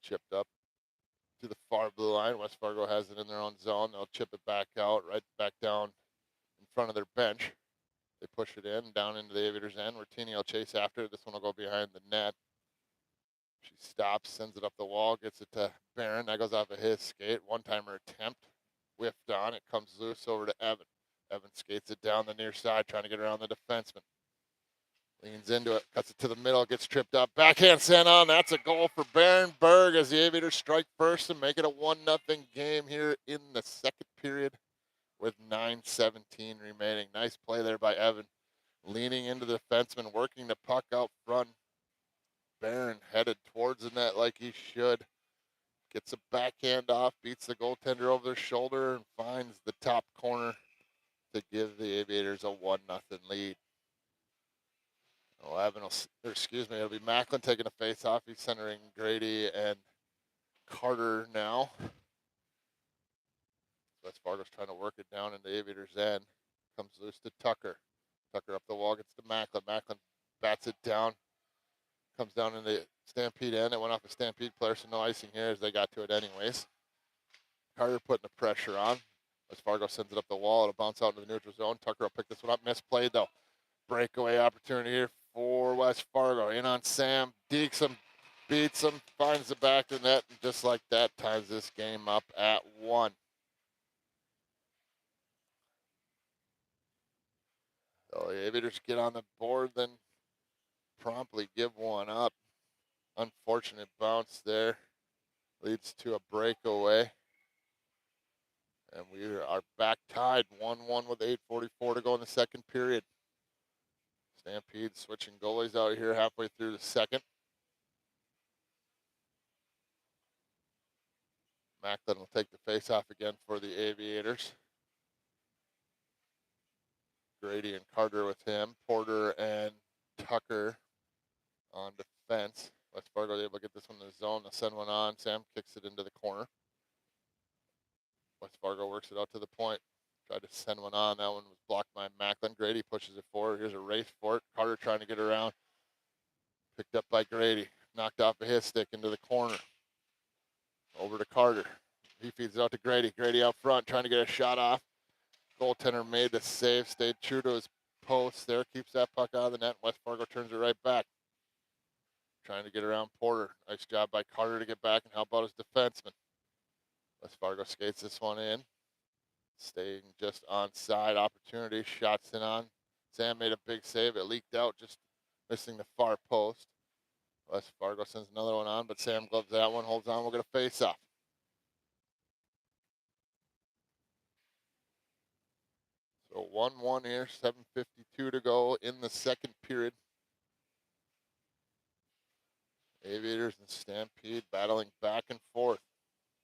Chipped up to the far blue line. West Fargo has it in their own zone. They'll chip it back out, right back down in front of their bench. They push it in, down into the Aviators' end. Tini will chase after. This one will go behind the net. She stops, sends it up the wall, gets it to Barron. That goes off of his skate. One-timer attempt. Whiffed on. It comes loose over to Evan. Evan skates it down the near side, trying to get around the defenseman. Leans into it, cuts it to the middle, gets tripped up. Backhand sent on. That's a goal for Barron Berg as the Aviators strike first and make it a 1-0 game here in the second period with 9:17 remaining. Nice play there by Evan. Leaning into the defenseman, working the puck out front. Barron headed towards the net like he should. Gets a backhand off, beats the goaltender over their shoulder, and finds the top corner to give the Aviators a 1-0 lead. It'll be Macklin taking a face-off. He's centering Grady and Carter now. West Fargo's trying to work it down into Aviators' end. Comes loose to Tucker. Tucker up the wall, gets to Macklin. Macklin bats it down. Comes down in the Stampede end. It went off a Stampede player, so no icing here as they got to it anyways. Carter putting the pressure on. West Fargo sends it up the wall. It'll bounce out into the neutral zone. Tucker will pick this one up. Misplayed, though. Breakaway opportunity here for West Fargo. In on Sam. Dekes him. Beats him. Finds the back of the net. And just like that, ties this game up at 1. So the Aviators get on the board, then promptly give one up. Unfortunate bounce there. Leads to a breakaway. And we are back tied 1-1 with 8:44 to go in the second period. Stampede switching goalies out here halfway through the second. Macklin will take the face-off again for the Aviators. Grady and Carter with him. Porter and Tucker on defense. West Fargo able to get this one in the zone. They'll send one on. Sam kicks it into the corner. West Fargo works it out to the point. Tried to send one on. That one was blocked by Macklin. Grady pushes it forward. Here's a race for it. Carter trying to get around. Picked up by Grady. Knocked off of his stick into the corner. Over to Carter. He feeds it out to Grady. Grady out front trying to get a shot off. Goaltender made the save. Stayed true to his post there. Keeps that puck out of the net. West Fargo turns it right back. Trying to get around Porter. Nice job by Carter to get back and help out his defenseman. West Fargo skates this one in. Staying just onside opportunity. Shots in on. Sam made a big save. It leaked out, just missing the far post. West Fargo sends another one on, but Sam gloves that one. Holds on. We'll get a face-off. So 1-1 here. 7:52 to go in the second period. Aviators and Stampede battling back and forth.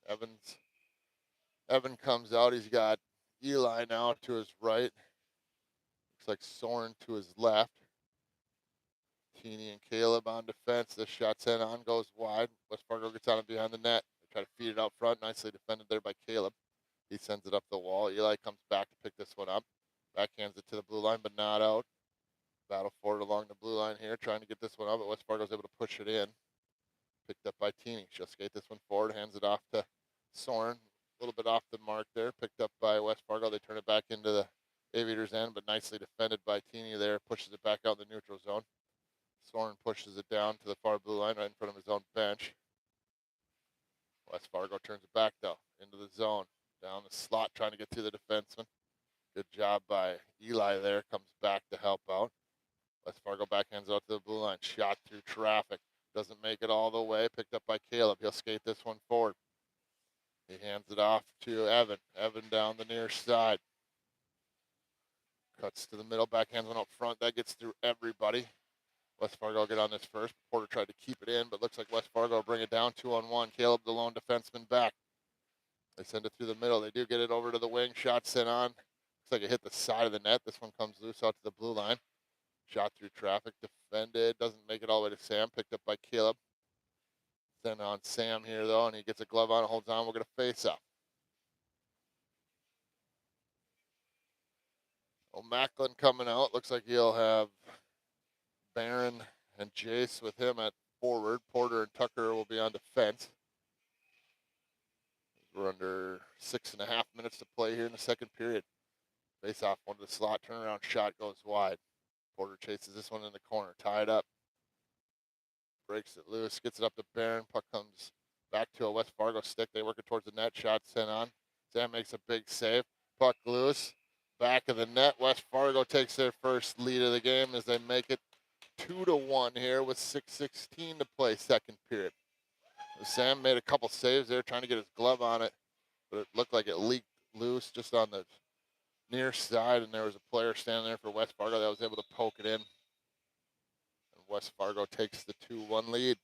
Evan comes out. He's got Eli now to his right. Looks like Soren to his left. Teeny and Caleb on defense. This shot sent on, goes wide. West Fargo gets on it behind the net. They try to feed it out front. Nicely defended there by Caleb. He sends it up the wall. Eli comes back to pick this one up. Backhands it to the blue line, but not out. Battle for it along the blue line here, trying to get this one up, but West Fargo's able to push it in. Picked up by Teeny. She'll skate this one forward, hands it off to Soren. A little bit off the mark there. Picked up by West Fargo. They turn it back into the Aviators' end, but nicely defended by Teeny there. Pushes it back out in the neutral zone. Soren pushes it down to the far blue line right in front of his own bench. West Fargo turns it back, though, into the zone. Down the slot, trying to get to the defenseman. Good job by Eli there. Comes back to help out. West Fargo backhands out to the blue line. Shot through traffic. Doesn't make it all the way. Picked up by Caleb. He'll skate this one forward. He hands it off to Evan. Evan down the near side. Cuts to the middle. Backhands one up front. That gets through everybody. West Fargo get on this first. Porter tried to keep it in, but looks like West Fargo will bring it down 2-on-1. Caleb, the lone defenseman, back. They send it through the middle. They do get it over to the wing. Shot sent on. Looks like it hit the side of the net. This one comes loose out to the blue line. Shot through traffic. Defended. Doesn't make it all the way to Sam. Picked up by Caleb. Sent on Sam here, though, and he gets a glove on and holds on. We're going to face up. Well, Macklin coming out. Looks like he'll have Barron and Jace with him at forward. Porter and Tucker will be on defense. We're under 6.5 minutes to play here in the second period. Face off one to the slot. Turnaround shot goes wide. Porter chases this one in the corner. Tied up. Breaks it loose. Gets it up to Barron. Puck comes back to a West Fargo stick. They work it towards the net. Shot sent on. Sam makes a big save. Puck loose. Back of the net. West Fargo takes their first lead of the game as they make it 2-1 here with 6:16 to play second period. Sam made a couple saves there trying to get his glove on it, but it looked like it leaked loose just on the near side, and there was a player standing there for West Fargo that was able to poke it in. And West Fargo takes the 2-1 lead.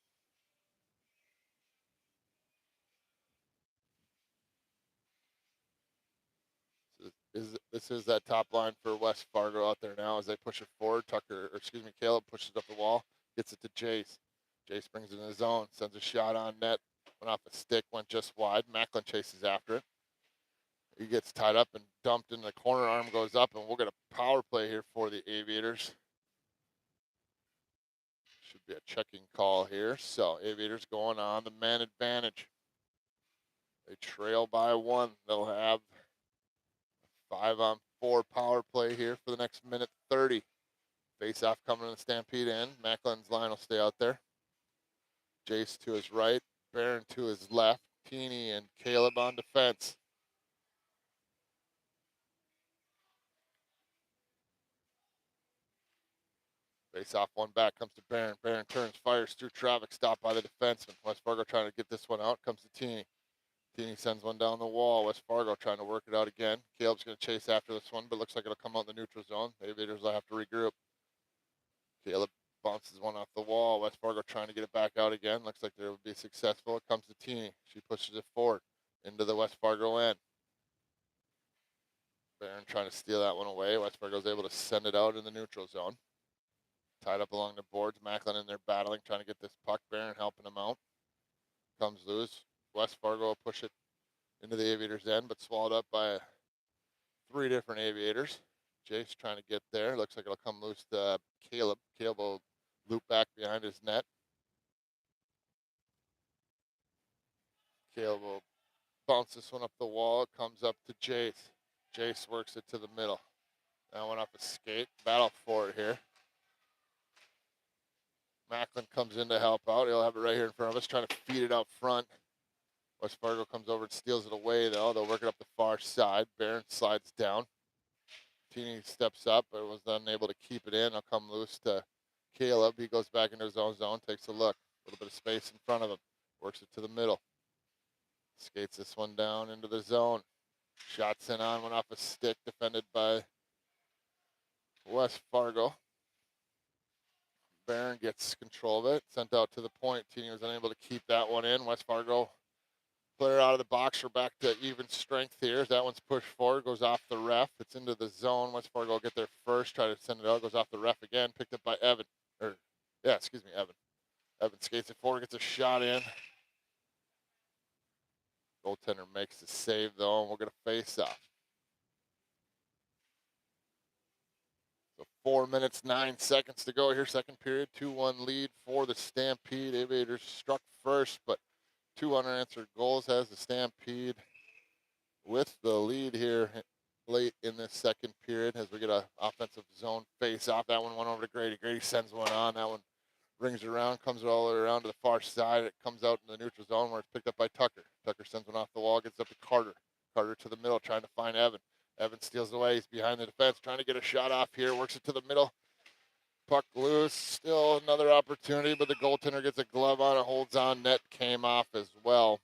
This is that top line for West Fargo out there now as they push it forward. Caleb pushes it up the wall, gets it to Jace. Jace brings it in his zone, sends a shot on net, went off a stick, went just wide. Macklin chases after it. He gets tied up and dumped in the corner. Arm goes up, and we'll get a power play here for the Aviators. Should be a checking call here. So Aviators going on the man advantage. They trail by 1. They'll have 5-on-4 power play here for the next minute 30. Face-off coming in the Stampede end. Macklin's line will stay out there. Jace to his right. Barron to his left. Teeny and Caleb on defense. Face-off one back, comes to Barron. Barron turns, fires through traffic, stopped by the defenseman. West Fargo trying to get this one out. Comes to Teeny. Teeny sends one down the wall. West Fargo trying to work it out again. Caleb's going to chase after this one, but looks like it'll come out in the neutral zone. The Aviators will have to regroup. Caleb bounces one off the wall. West Fargo trying to get it back out again. Looks like they will be successful. It comes to Teeny. She pushes it forward into the West Fargo end. Barron trying to steal that one away. West Fargo's able to send it out in the neutral zone. Tied up along the boards. Macklin in there battling, trying to get this puck. Barron helping him out. Comes loose. West Fargo will push it into the Aviators' end, but swallowed up by 3 different Aviators. Jace trying to get there. Looks like it'll come loose to Caleb. Caleb will loop back behind his net. Caleb will bounce this one up the wall. It comes up to Jace. Jace works it to the middle. That one up a skate. Battle for it here. Macklin comes in to help out. He'll have it right here in front of us, trying to feed it out front. West Fargo comes over and steals it away, though. They'll work it up the far side. Barron slides down. Teeny steps up, but was unable to keep it in. It'll come loose to Caleb. He goes back into his own zone, takes a look. A little bit of space in front of him. Works it to the middle. Skates this one down into the zone. Shots in on, went off a stick, defended by West Fargo. Barron gets control of it, sent out to the point. Teeny was unable to keep that one in. West Fargo Player out of the box. We're back to even strength here. That one's pushed forward, goes off the ref. It's into the zone. West Fargo will get there first. Try to send it out. Goes off the ref again. Picked up by Evan. Evan. Evan skates it forward, gets a shot in. Goaltender makes the save though, and we'll get a face-off. So 4 minutes, 9 seconds to go here, second period. 2-1 lead for the Stampede. Aviators struck first, but 2 unanswered goals has the Stampede with the lead here late in this second period as we get an offensive zone face-off. That one went over to Grady. Grady sends one on. That one rings around, comes all the way around to the far side. It comes out in the neutral zone where it's picked up by Tucker. Tucker sends one off the wall, gets up to Carter. Carter to the middle, trying to find Evan. Evan steals it away. He's behind the defense, trying to get a shot off here. Works it to the middle. Puck loose. Still another opportunity, but the goaltender gets a glove on it, holds on. Net came off as well.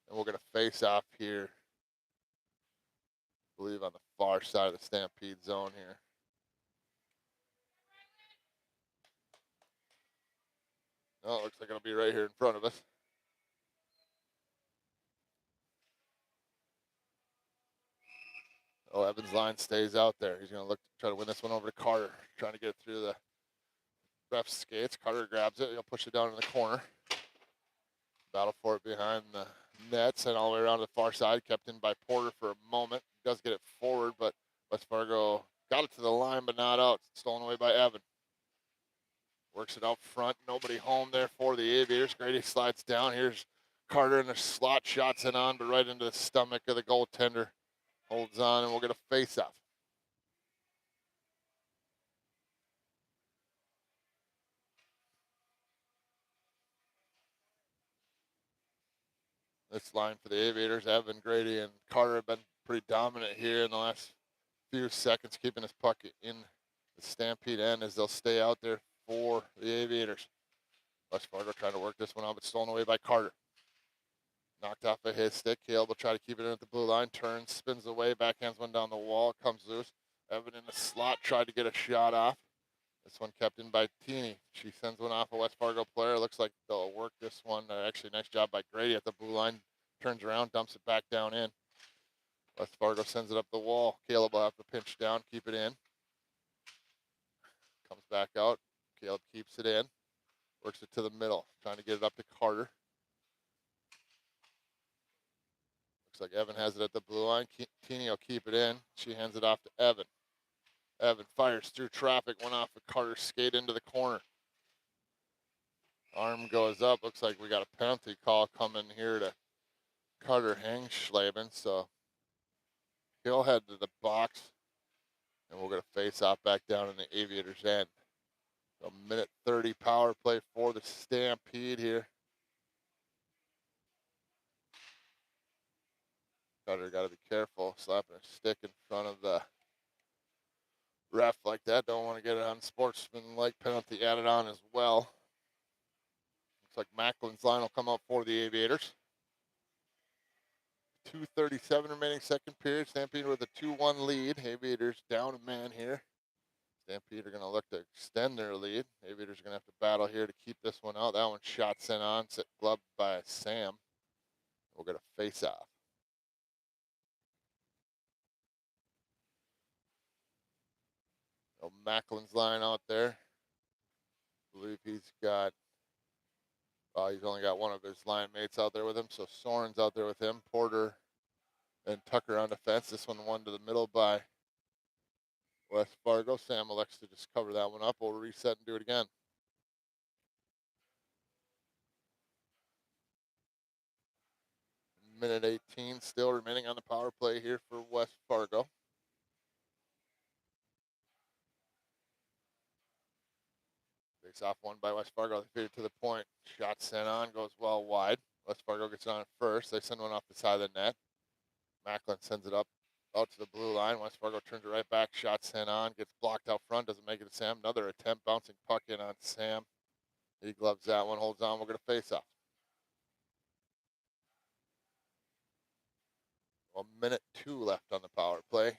And we're going to face off here, I believe on the far side of the Stampede zone here. Oh, it looks like it'll be right here in front of us. Oh, Evans' line stays out there. He's going to look to try to win this one over to Carter, trying to get it through the ref's skates. Carter grabs it. He'll push it down in the corner. Battle for it behind the nets and all the way around to the far side. Kept in by Porter for a moment. He does get it forward, but West Fargo got it to the line, but not out. Stolen away by Evan. Works it out front. Nobody home there for the Aviators. Grady slides down. Here's Carter in the slot. Shots it on, but right into the stomach of the goaltender. Holds on, and we'll get a face-off. This line for the Aviators, Evan, Grady, and Carter have been pretty dominant here in the last few seconds, keeping this puck in the Stampede end as they'll stay out there for the Aviators. West Fargo trying to work this one out, but stolen away by Carter. Knocked off of his stick. Caleb will try to keep it in at the blue line. Turns, spins away, backhands one down the wall. Comes loose. Evan in the slot tried to get a shot off. This one kept in by Teeny. She sends one off a West Fargo player. Looks like they'll work this one. Actually, nice job by Grady at the blue line. Turns around, dumps it back down in. West Fargo sends it up the wall. Caleb will have to pinch down, keep it in. Comes back out. Caleb keeps it in. Works it to the middle, trying to get it up to Carter. Looks like Evan has it at the blue line. Teeny will keep it in. She hands it off to Evan. Evan fires through traffic. Went off of Carter's skate into the corner. Arm goes up. Looks like we got a penalty call coming here to Carter Hangschleben. So he'll head to the box. And we're going to face off back down in the Aviators' end. So minute 30 power play for the Stampede here. Carter got to be careful, slapping a stick in front of the ref like that. Don't want to get it on sportsmanlike penalty added on as well. Looks like Macklin's line will come up for the Aviators. 2:37 remaining second period. Stampede with a 2-1 lead. Aviators down a man here. Stampede are going to look to extend their lead. Aviators are going to have to battle here to keep this one out. That one shot sent on, set gloved by Sam. We'll get a face-off. So Macklin's line out there. I believe he's got, he's only got one of his line mates out there with him. So Soren's out there with him. Porter and Tucker on defense. This one to the middle by West Fargo. Sam elects to just cover that one up. We'll reset and do it again. Minute 18 still remaining on the power play here for West Fargo. Face off one by West Fargo. They feed it to the point. Shot sent on, goes well wide. West Fargo gets it on it first. They send one off the side of the net. Macklin sends it up out to the blue line. West Fargo turns it right back. Shot sent on, gets blocked out front. Doesn't make it to Sam. Another attempt, bouncing puck in on Sam. He gloves that one, holds on. We're going to face off. Well, minute 2 left on the power play.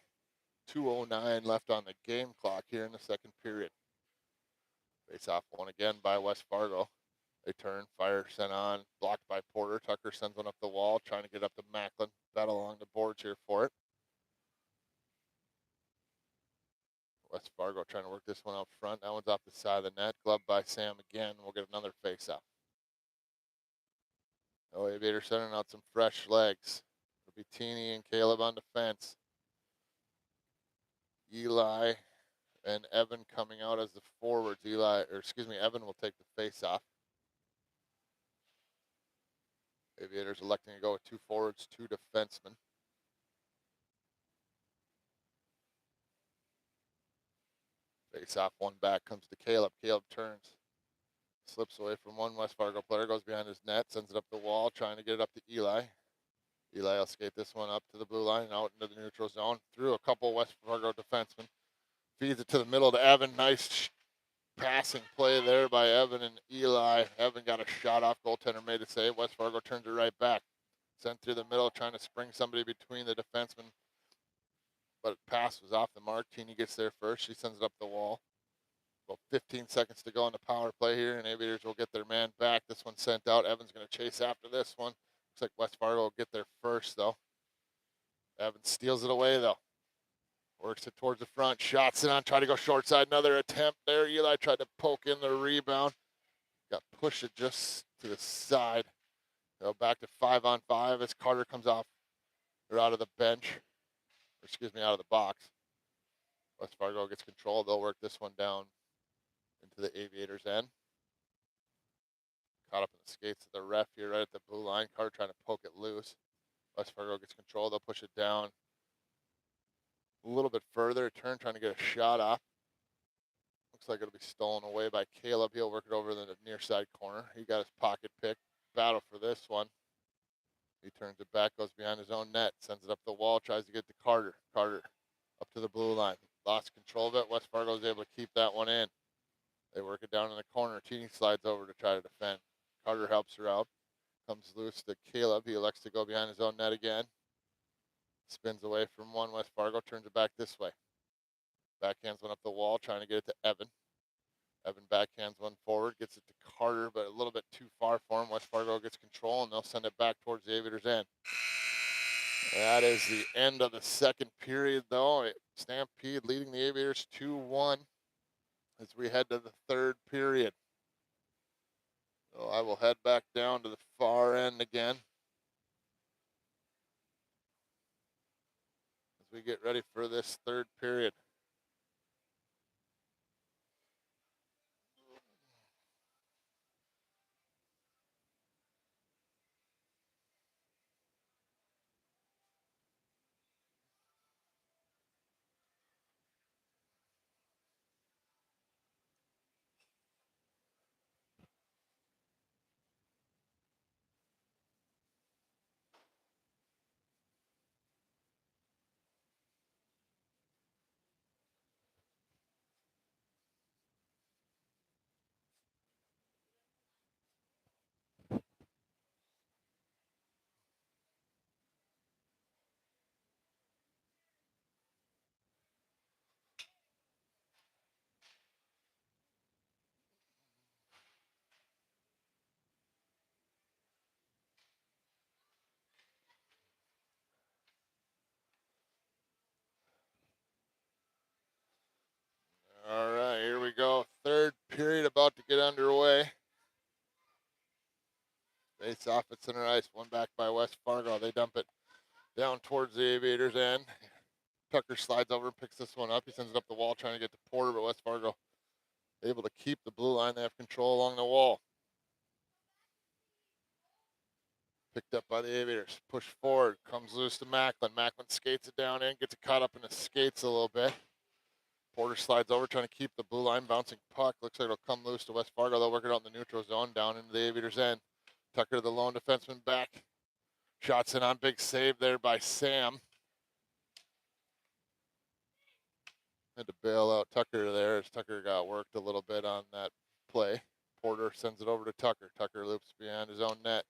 2:09 left on the game clock here in the second period. Face off one again by West Fargo. They turn, fire sent on, blocked by Porter. Tucker sends one up the wall, trying to get up to Macklin. Battle along the boards here for it. West Fargo trying to work this one out front. That one's off the side of the net. Gloved by Sam again. We'll get another face-off. Oh, Aviators sending out some fresh legs. It'll be Teeny and Caleb on defense. Eli and Evan coming out as the forwards. Evan will take the face-off. Aviators electing to go with 2 forwards, 2 defensemen. Face-off, one back, comes to Caleb. Caleb turns. Slips away from one West Fargo player, goes behind his net, sends it up the wall, trying to get it up to Eli. Eli will skate this one up to the blue line, out into the neutral zone, through a couple West Fargo defensemen. Feeds it to the middle to Evan. Nice passing play there by Evan and Eli. Evan got a shot off, goaltender made a save. West Fargo turns it right back. Sent through the middle, trying to spring somebody between the defensemen, but pass was off the mark. Teeny gets there first. She sends it up the wall. About 15 seconds to go on the power play here, and Aviators will get their man back. This one sent out. Evan's going to chase after this one. Looks like West Fargo will get there first, though. Evan steals it away, though. Works it towards the front. Shots it on. Try to go short side. Another attempt there. Eli tried to poke in the rebound. Got pushed it just to the side. Go back to 5-on-5 as Carter comes off or out of the bench. Out of the box. West Fargo gets control. They'll work this one down into the Aviators' end. Caught up in the skates of the ref here right at the blue line. Carter trying to poke it loose. West Fargo gets control. They'll push it down a little bit further. Turn trying to get a shot off. Looks like it'll be stolen away by Caleb. He'll work it over the near side corner. He got his pocket pick. Battle for this one. He turns it back, goes behind his own net, sends it up the wall, tries to get to Carter. Carter up to the blue line. Lost control of it. West Fargo is able to keep that one in. They work it down in the corner. Teeny slides over to try to defend. Carter helps her out. Comes loose to Caleb. He elects to go behind his own net again. Spins away from one. West Fargo turns it back this way. Backhands one up the wall, trying to get it to Evan. Evan backhands one forward, gets it to Carter, but a little bit too far for him. West Fargo gets control, and they'll send it back towards the Aviators' end. That is the end of the second period, though. Stampede leading the Aviators 2-1 as we head to the third period. So I will head back down to the far end again as we get ready for this third period. All right, here we go. Third period about to get underway. Face off at center ice. One back by West Fargo. They dump it down towards the Aviators' end. Tucker slides over and picks this one up. He sends it up the wall trying to get to Porter, but West Fargo able to keep the blue line. They have control along the wall. Picked up by the Aviators. Push forward. Comes loose to Macklin. Macklin skates it down in. Gets it caught up in his skates a little bit. Porter slides over trying to keep the blue line. Bouncing puck. Looks like it'll come loose to West Fargo. They'll work it out in the neutral zone down into the Aviators' end. Tucker, the lone defenseman, back. Shots in on. Big save there by Sam. Had to bail out Tucker there as Tucker got worked a little bit on that play. Porter sends it over to Tucker. Tucker loops behind his own net.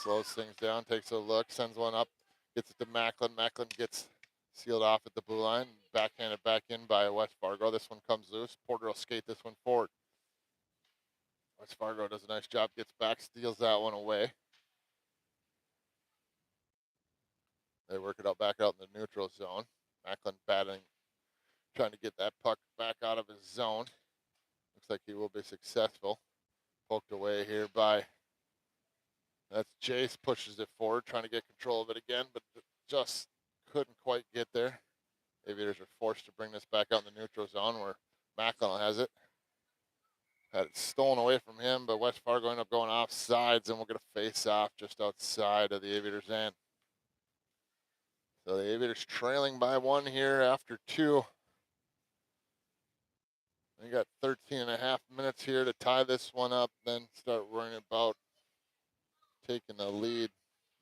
Slows things down, takes a look, sends one up, gets it to Macklin. Macklin gets sealed off at the blue line, backhanded back in by West Fargo. This one comes loose. Porter will skate this one forward. West Fargo does a nice job, gets back, steals that one away. They work it out back out in the neutral zone. Macklin batting, trying to get that puck back out of his zone. Looks like he will be successful. Poked away here by, that's Jace, pushes it forward, trying to get control of it again, but just couldn't quite get there. Aviators are forced to bring this back out in the neutral zone where Macklin has it. Had it stolen away from him, but West Fargo ended up going off sides, and we'll get a face-off just outside of the Aviators' end. So the Aviators trailing by 1 here after 2. They got 13 and a half minutes here to tie this one up, then start worrying about taking the lead.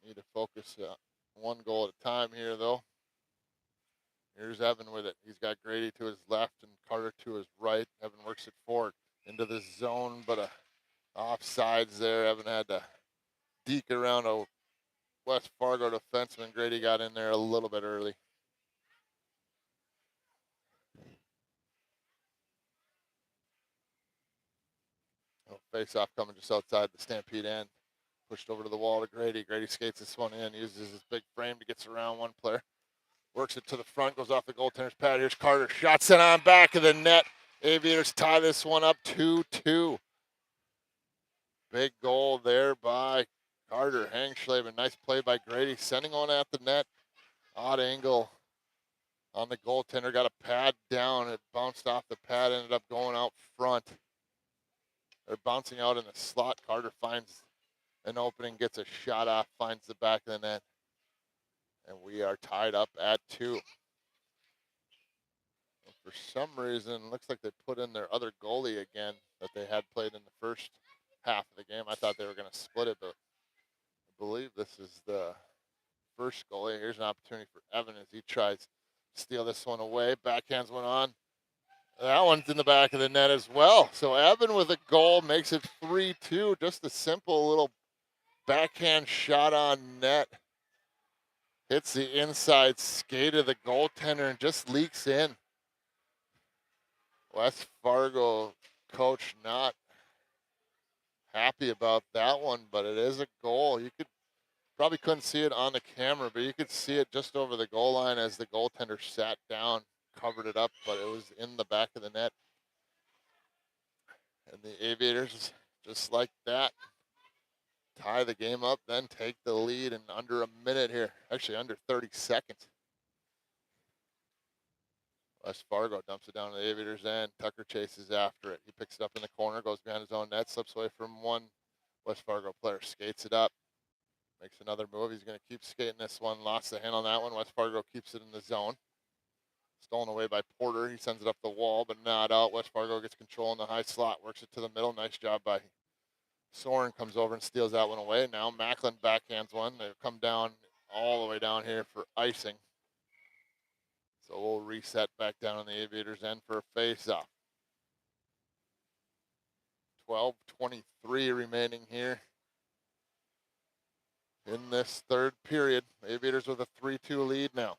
Need to focus 1 goal at a time here, though. Here's Evan with it. He's got Grady to his left and Carter to his right. Evan works it forward into the zone, but offsides there. Evan had to deke around a West Fargo defenseman. Grady got in there a little bit early. Face off coming just outside the Stampede end. Pushed over to the wall to Grady. Grady skates this one in, uses his big frame to get around one player. Works it to the front, goes off the goaltender's pad. Here's Carter. Shot sent on back of the net. Aviators tie this one up 2-2. Big goal there by Carter Hangschleben. Nice play by Grady, sending one at the net. Odd angle on the goaltender. Got a pad down. It bounced off the pad, ended up going out front. They're bouncing out in the slot. Carter finds an opening, gets a shot off, finds the back of the net. And we are tied up at 2. For some reason, looks like they put in their other goalie again that they had played in the first half of the game. I thought they were going to split it, but I believe this is the first goalie. Here's an opportunity for Evan as he tries to steal this one away. Backhands one on. That one's in the back of the net as well. So Evan with a goal makes it 3-2. Just a simple little backhand shot on net. Hits the inside skate of the goaltender and just leaks in. West Fargo coach not happy about that one, but it is a goal. You probably couldn't see it on the camera, but you could see it just over the goal line as the goaltender sat down, covered it up, but it was in the back of the net. And the Aviators, just like that, tie the game up, then take the lead in under a minute here. Actually, under 30 seconds. West Fargo dumps it down to the Aviators' end. Tucker chases after it. He picks it up in the corner, goes behind his own net, slips away from one West Fargo player, skates it up, makes another move. He's going to keep skating this one. Lost the hand on that one. West Fargo keeps it in the zone. Stolen away by Porter. He sends it up the wall, but not out. West Fargo gets control in the high slot, works it to the middle. Nice job by Soren, comes over and steals that one away. Now Macklin backhands one. They come down all the way down here for icing. So we'll reset back down on the Aviators' end for a face-off. 12:23 remaining here in this third period. Aviators with a 3-2 lead now.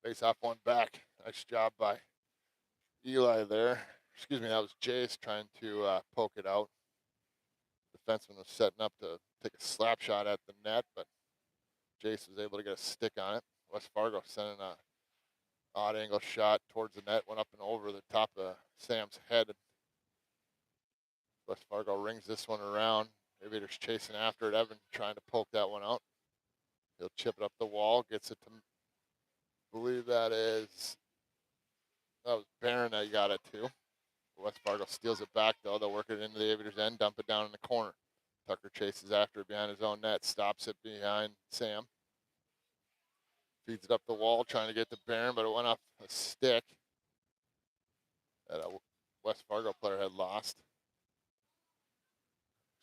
Face-off one back. Nice job by Eli there. Excuse me, that was Jace trying to poke it out. Defenseman was setting up to take a slap shot at the net, but Jace was able to get a stick on it. West Fargo sending a odd angle shot towards the net, went up and over the top of Sam's head. West Fargo rings this one around. Aviators chasing after it. Evan trying to poke that one out. He'll chip it up the wall, gets it to, I believe that was Barron that got it to. West Fargo steals it back, though. They'll work it into the Aviators' end, dump it down in the corner. Tucker chases after it behind his own net, stops it behind Sam. Feeds it up the wall, trying to get to Barron, but it went off a stick that a West Fargo player had lost.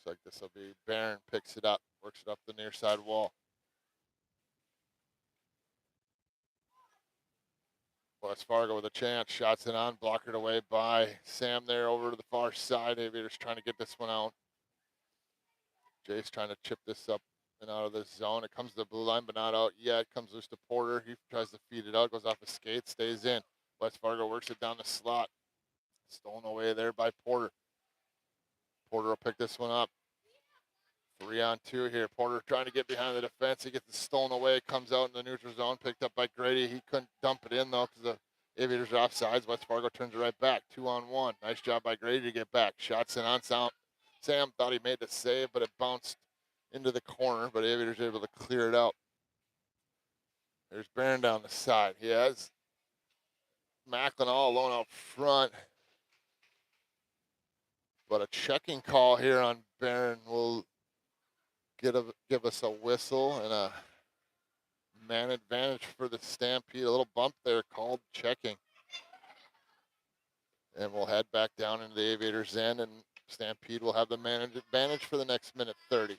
Looks like this will be Barron, picks it up, works it up the near side wall. West Fargo with a chance, shots it on, blockered away by Sam there over to the far side. Aviators trying to get this one out. Jace trying to chip this up and out of this zone. It comes to the blue line, but not out yet. Comes loose to Porter. He tries to feed it out, goes off his skate, stays in. West Fargo works it down the slot. Stolen away there by Porter. Porter will pick this one up. 3-on-2 here. Porter trying to get behind the defense. He gets it stolen away. Comes out in the neutral zone. Picked up by Grady. He couldn't dump it in, though, because the Aviators are offsides. West Fargo turns it right back. 2-on-1. Nice job by Grady to get back. Shots in on Sam. Sam thought he made the save, but it bounced into the corner. But Aviators able to clear it out. There's Barron down the side. He has Macklin all alone out front. But a checking call here on Barron will give us a whistle and a man advantage for the Stampede. A little bump there called checking. And we'll head back down into the Aviators' end, and Stampede will have the man advantage for the next minute 30.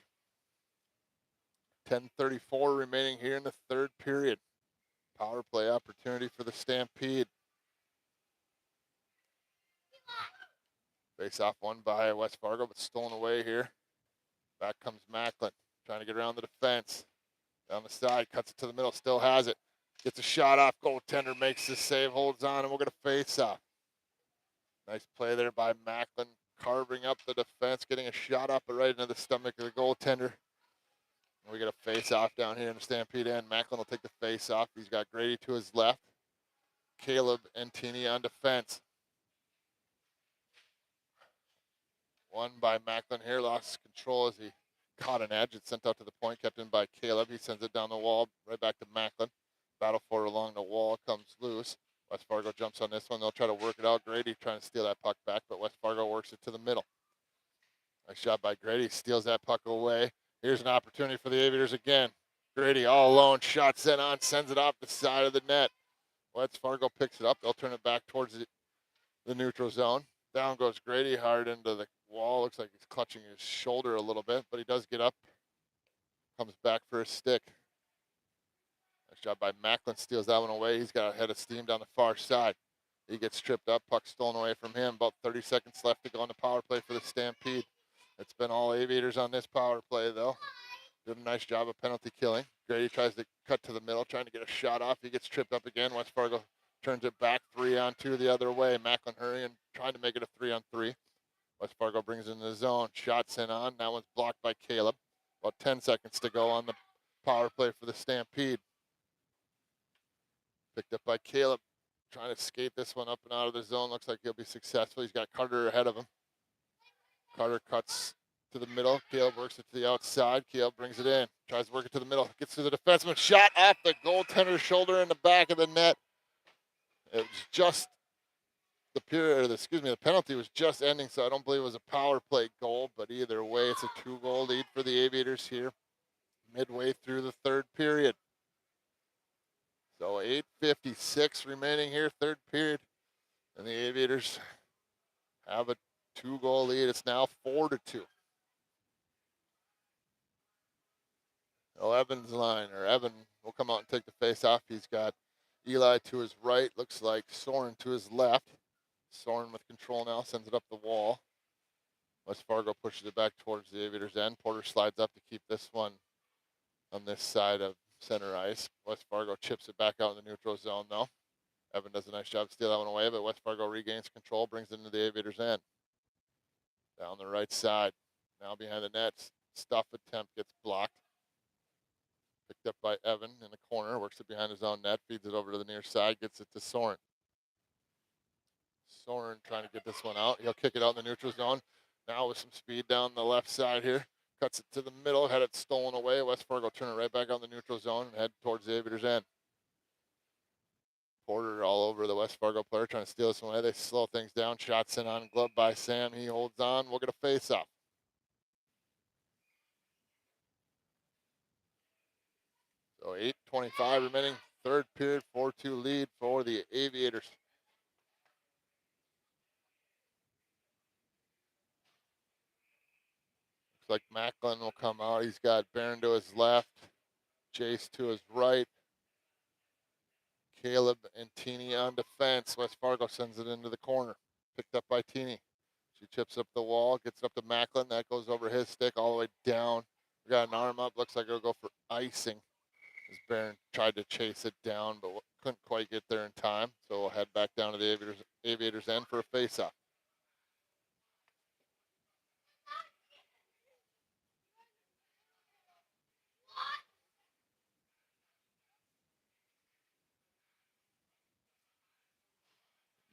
10:34 remaining here in the third period. Power play opportunity for the Stampede. Face off one by West Fargo, but stolen away here. Back comes Macklin, trying to get around the defense. Down the side, cuts it to the middle, still has it. Gets a shot off, goaltender makes the save, holds on, and we're going to face off. Nice play there by Macklin, carving up the defense, getting a shot up right into the stomach of the goaltender. And we get a face off down here in the Stampede end. Macklin will take the face off. He's got Grady to his left. Caleb and Tini on defense. One by Macklin here, lost control as he caught an edge. It's sent out to the point, kept in by Caleb. He sends it down the wall, right back to Macklin. Battle for it along the wall, comes loose. West Fargo jumps on this one. They'll try to work it out. Grady trying to steal that puck back, but West Fargo works it to the middle. Nice shot by Grady, steals that puck away. Here's an opportunity for the Aviators again. Grady all alone, shot sent on, sends it off the side of the net. West Fargo picks it up. They'll turn it back towards the neutral zone. Down goes Grady, hard into the wall. Looks like he's clutching his shoulder a little bit, but he does get up. Comes back for his stick. Nice job by Macklin, steals that one away. He's got a head of steam down the far side. He gets tripped up, puck stolen away from him. About 30 seconds left to go on the power play for the Stampede. It's been all Aviators on this power play, though. Did a nice job of penalty killing. Grady tries to cut to the middle, trying to get a shot off. He gets tripped up again. West Fargo turns it back 3-on-2 the other way. Macklin hurrying, trying to make it a 3-on-3. West Fargo brings it in the zone. Shots in on. That one's blocked by Caleb. About 10 seconds to go on the power play for the Stampede. Picked up by Caleb. Trying to skate this one up and out of the zone. Looks like he'll be successful. He's got Carter ahead of him. Carter cuts to the middle. Caleb works it to the outside. Caleb brings it in. Tries to work it to the middle. Gets to the defenseman. Shot off the goaltender's shoulder in the back of the net. It was just the penalty was just ending, so I don't believe it was a power play goal, but either way, it's a 2-goal lead for the Aviators here midway through the third period. So 8:56 remaining here, third period, and the Aviators have a 2-goal lead. It's now 4-2. Evan's line, or Evan will come out and take the face off. He's got Eli to his right, looks like Soren to his left. Soren with control now, sends it up the wall. West Fargo pushes it back towards the Aviators' end. Porter slides up to keep this one on this side of center ice. West Fargo chips it back out in the neutral zone, though. Evan does a nice job to steal that one away, but West Fargo regains control, brings it into the Aviators' end. Down the right side, now behind the net. Stuff attempt gets blocked. Picked up by Evan in the corner, works it behind his own net, feeds it over to the near side, gets it to Soren. Soren trying to get this one out. He'll kick it out in the neutral zone. Now with some speed down the left side here. Cuts it to the middle, had it stolen away. West Fargo turn it right back out in the neutral zone and head towards the Aviators' end. Porter all over the West Fargo player trying to steal this one away. They slow things down. Shots in on glove by Sam. He holds on. We'll get a face-off. So 8:25 remaining, third period, 4-2 lead for the Aviators. Looks like Macklin will come out. He's got Barron to his left, Jace to his right, Caleb and Tini on defense. West Fargo sends it into the corner. Picked up by Tini. She chips up the wall, gets it up to Macklin. That goes over his stick all the way down We got an arm up. Looks like it'll go for icing. As Barron tried to chase it down, but couldn't quite get there in time. So we'll head back down to the Aviators end for a face-off.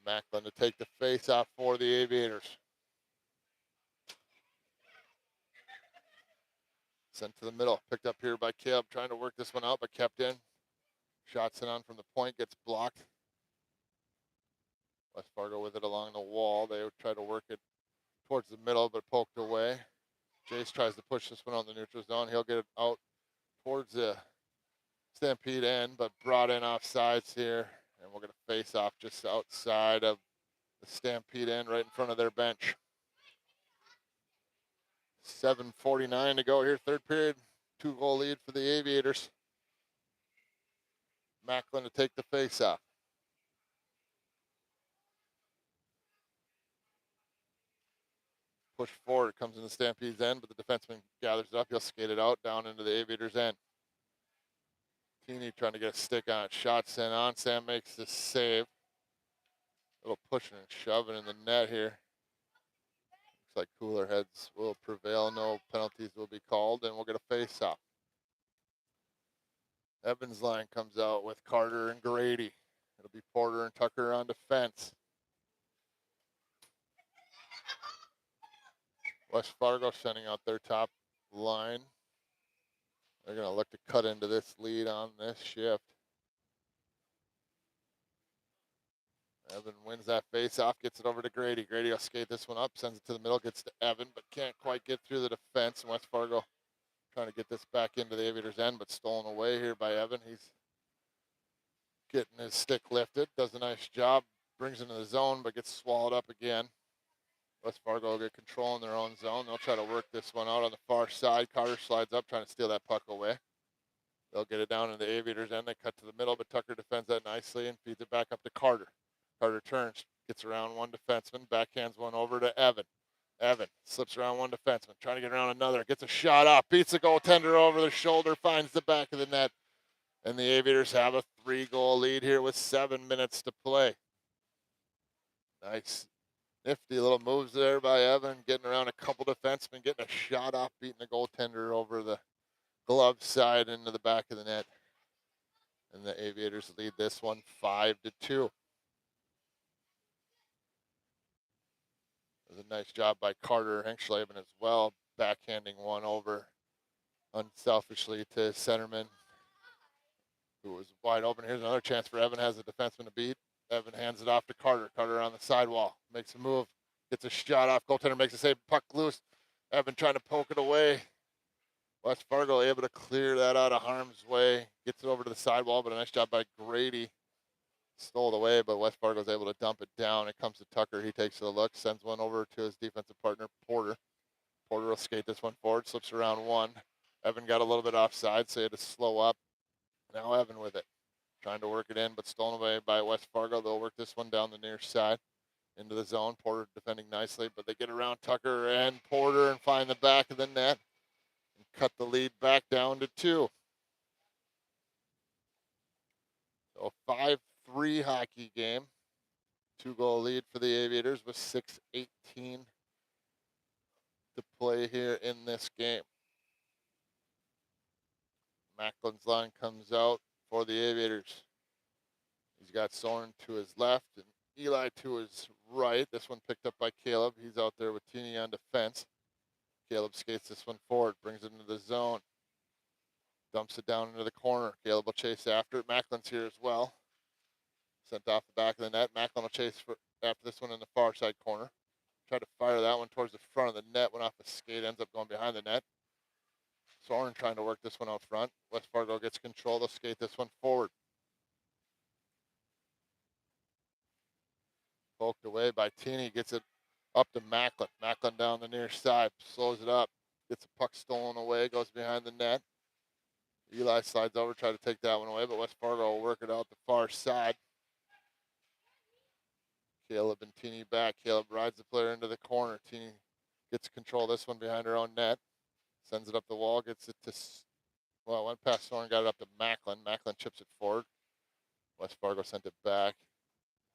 Macklin to take the face-off for the Aviators. Sent to the middle. Picked up here by Caleb, trying to work this one out, but kept in. Shot sent on from the point, gets blocked. West Fargo with it along the wall. They would try to work it towards the middle, but poked away. Jace tries to push this one on the neutral zone. He'll get it out towards the Stampede end, but brought in off sides here. And we're going to face off just outside of the Stampede end, right in front of their bench. 7:49 to go here, third period. 2-goal lead for the Aviators. Macklin to take the face-off. Push forward, comes in the Stampede's end, but the defenseman gathers it up. He'll skate it out down into the Aviators' end. Teeny trying to get a stick on it. Shot sent on. Sam makes the save. A little pushing and shoving in the net here. Looks like cooler heads will prevail. No penalties will be called, and we'll get a face-off. Evans' line comes out with Carter and Grady. It'll be Porter and Tucker on defense. West Fargo sending out their top line. They're going to look to cut into this lead on this shift. Evan wins that face-off, gets it over to Grady. Grady will skate this one up, sends it to the middle, gets to Evan, but can't quite get through the defense. And West Fargo trying to get this back into the Aviators' end, but stolen away here by Evan. He's getting his stick lifted, does a nice job, brings it into the zone, but gets swallowed up again. West Fargo will get control in their own zone. They'll try to work this one out on the far side. Carter slides up, trying to steal that puck away. They'll get it down in the Aviators' end. They cut to the middle, but Tucker defends that nicely and feeds it back up to Carter. Carter turns, gets around one defenseman, backhands one over to Evan. Evan slips around one defenseman, trying to get around another, gets a shot up, beats the goaltender over the shoulder, finds the back of the net. And the Aviators have a 3-goal lead here with 7 minutes to play. Nice. Nifty little moves there by Evan, getting around a couple defensemen, getting a shot off, beating the goaltender over the glove side into the back of the net. And the Aviators lead this one 5-2. It was a nice job by Carter Henkschleben as well, backhanding one over unselfishly to centerman, who was wide open. Here's another chance for Evan, has a defenseman to beat. Evan hands it off to Carter. Carter on the sidewall, makes a move, gets a shot off. Goaltender makes a save, puck loose. Evan trying to poke it away. West Fargo able to clear that out of harm's way. Gets it over to the sidewall, but a nice job by Grady. Stole it away, but West Fargo's able to dump it down. It comes to Tucker. He takes a look, sends one over to his defensive partner, Porter. Porter will skate this one forward, slips around one. Evan got a little bit offside, so he had to slow up. Now Evan with it. Trying to work it in, but stolen away by West Fargo. They'll work this one down the near side into the zone. Porter defending nicely, but they get around Tucker and Porter and find the back of the net and cut the lead back down to 2. So 5-3 hockey game. 2-goal lead for the Aviators with 6:18 to play here in this game. Macklin's line comes out for the Aviators. He's got Soren to his left and Eli to his right. This one picked up by Caleb. He's out there with Teeny on defense. Caleb skates this one forward, brings it into the zone. Dumps it down into the corner. Caleb will chase after it. Macklin's here as well. Sent off the back of the net. Macklin will chase after this one in the far side corner. Tried to fire that one towards the front of the net. Went off a skate. Ends up going behind the net. Soren trying to work this one out front. West Fargo gets control. They'll skate this one forward. Poked away by Teeny. Gets it up to Macklin. Macklin down the near side. Slows it up. Gets the puck stolen away. Goes behind the net. Eli slides over. Try to take that one away, but West Fargo will work it out the far side. Caleb and Teeny back. Caleb rides the player into the corner. Teeny gets control of this one behind her own net. Sends it up the wall, gets it to, well, went past Soren, got it up to Macklin. Macklin chips it forward. West Fargo sent it back.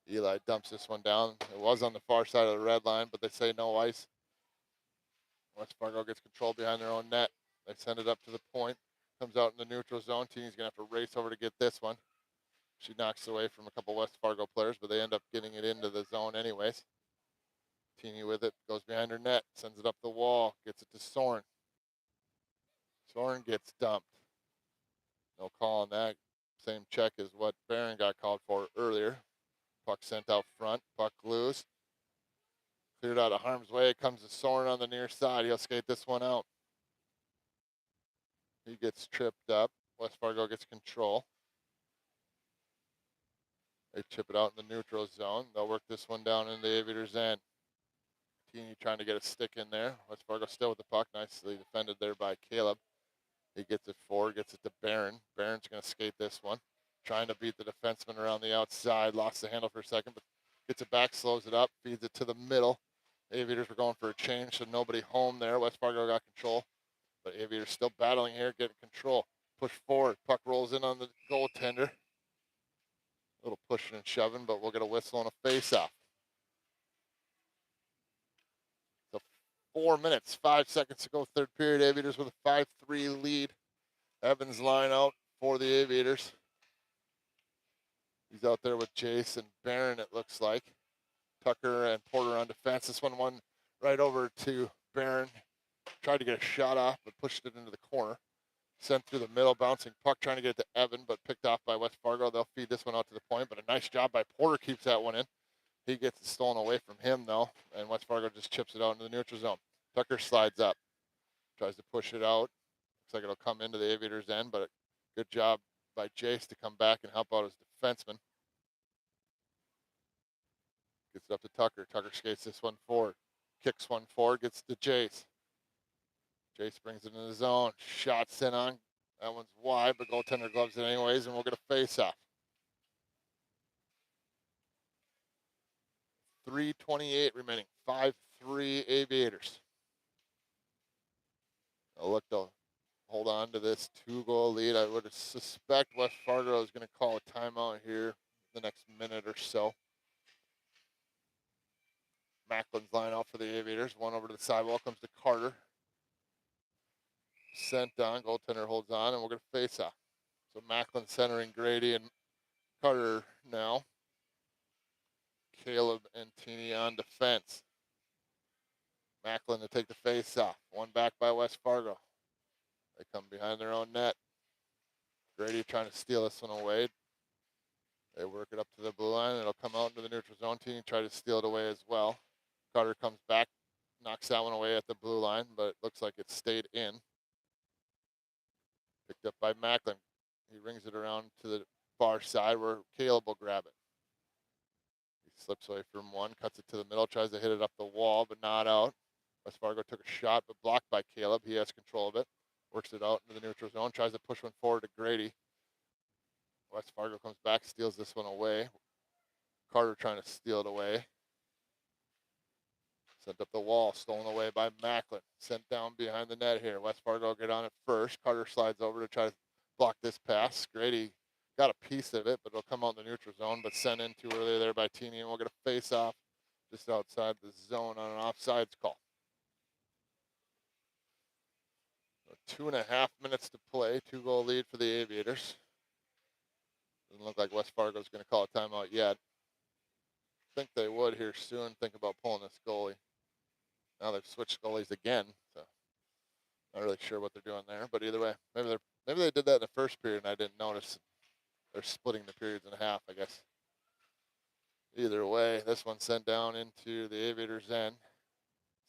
Eli dumps this one down. It was on the far side of the red line, but they say no ice. West Fargo gets control behind their own net. They send it up to the point. Comes out in the neutral zone. Teeny's going to have to race over to get this one. She knocks away from a couple West Fargo players, but they end up getting it into the zone anyways. Teeny with it, goes behind her net, sends it up the wall, gets it to Soren. Soren gets dumped. No call on that. Same check as what Barron got called for earlier. Puck sent out front, puck loose. Cleared out of harm's way, comes to Soren on the near side. He'll skate this one out. He gets tripped up. West Fargo gets control. They chip it out in the neutral zone. They'll work this one down in the Aviators' end. Teeny trying to get a stick in there. West Fargo still with the puck. Nicely defended there by Caleb. He gets it forward, gets it to Barron. Barron's going to skate this one. Trying to beat the defenseman around the outside. Lost the handle for a second, but gets it back, slows it up, feeds it to the middle. Aviators were going for a change, so nobody home there. West Fargo got control, but Aviators still battling here, getting control. Push forward. Puck rolls in on the goaltender. A little pushing and shoving, but we'll get a whistle and a face-off. So 4 minutes, 5 seconds to go, third period. Aviators with a 5-3 lead. Evans line out for the Aviators. He's out there with Jace and Barron, it looks like. Tucker and Porter on defense. This one right over to Barron. Tried to get a shot off, but pushed it into the corner. Sent through the middle, bouncing puck, trying to get it to Evan, but picked off by West Fargo. They'll feed this one out to the point, but a nice job by Porter keeps that one in. He gets it stolen away from him, though, and West Fargo just chips it out into the neutral zone. Tucker slides up, tries to push it out. Looks like it'll come into the Aviators' end, but a good job by Jace to come back and help out his defenseman. Gets it up to Tucker. Tucker skates this one forward. Kicks one forward, gets to Jace. Jace brings it in the zone. Shot sent on. That one's wide, but goaltender gloves it anyways, and we'll get a face-off. 3:28 remaining. 5-3 Aviators. I'll look to hold on to this 2-goal lead. I would suspect West Fargo is going to call a timeout here the next minute or so. Macklin's line out for the Aviators. One over to the sidewall, comes to Carter. Sent on, goaltender holds on, and we're going to face off. So Macklin centering Grady and Carter now. Caleb and Teeny on defense. Macklin to take the face off. One back by West Fargo. They come behind their own net. Grady trying to steal this one away. They work it up to the blue line. It'll come out into the neutral zone. Teeny try to steal it away as well. Carter comes back, knocks that one away at the blue line, but it looks like it stayed in. Picked up by Macklin. He rings it around to the far side where Caleb will grab it. He slips away from one, cuts it to the middle, tries to hit it up the wall, but not out. West Fargo took a shot, but blocked by Caleb. He has control of it. Works it out into the neutral zone, tries to push one forward to Grady. West Fargo comes back, steals this one away. Carter trying to steal it away. Sent up the wall, stolen away by Macklin. Sent down behind the net here. West Fargo get on it first. Carter slides over to try to block this pass. Grady got a piece of it, but it'll come out in the neutral zone, but sent in too early there by Teeny, and we'll get a face-off just outside the zone on an offsides call. So 2.5 minutes to play. 2-goal lead for the Aviators. Doesn't look like West Fargo's going to call a timeout yet. Think they would here soon. Think about pulling this goalie. Now they've switched goalies again, so not really sure what they're doing there. But either way, maybe they did that in the first period and I didn't notice. They're splitting the periods in half, I guess. Either way, this one sent down into the Aviators' end.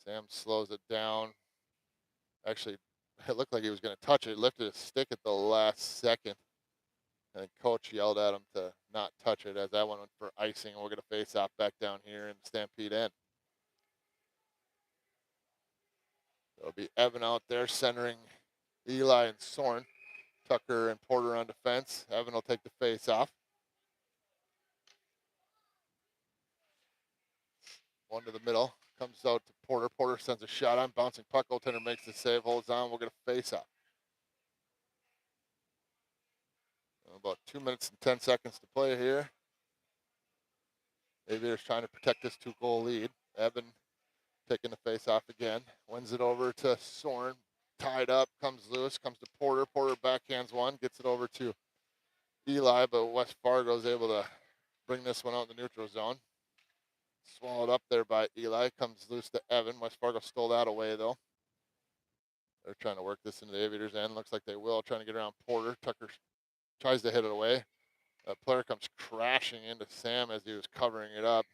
Sam slows it down. Actually, it looked like he was going to touch it. He lifted his stick at the last second. And coach yelled at him to not touch it as that one went for icing. And we're going to face off back down here in the Stampede end. There'll be Evan out there centering Eli and Soren. Tucker and Porter on defense. Evan will take the face off. One to the middle. Comes out to Porter. Porter sends a shot on. Bouncing puck. Goaltender makes the save. Holds on. We'll get a face-off. About 2 minutes and 10 seconds to play here. Aviators trying to protect this 2-goal lead. Evan taking the face-off again. Wins it over to Soren. Tied up. Comes loose. Comes to Porter. Porter backhands one. Gets it over to Eli, but West Fargo is able to bring this one out in the neutral zone. Swallowed up there by Eli. Comes loose to Evan. West Fargo stole that away, though. They're trying to work this into the Aviators' end. Looks like they will. Trying to get around Porter. Tucker tries to hit it away. A player comes crashing into Sam as he was covering it up.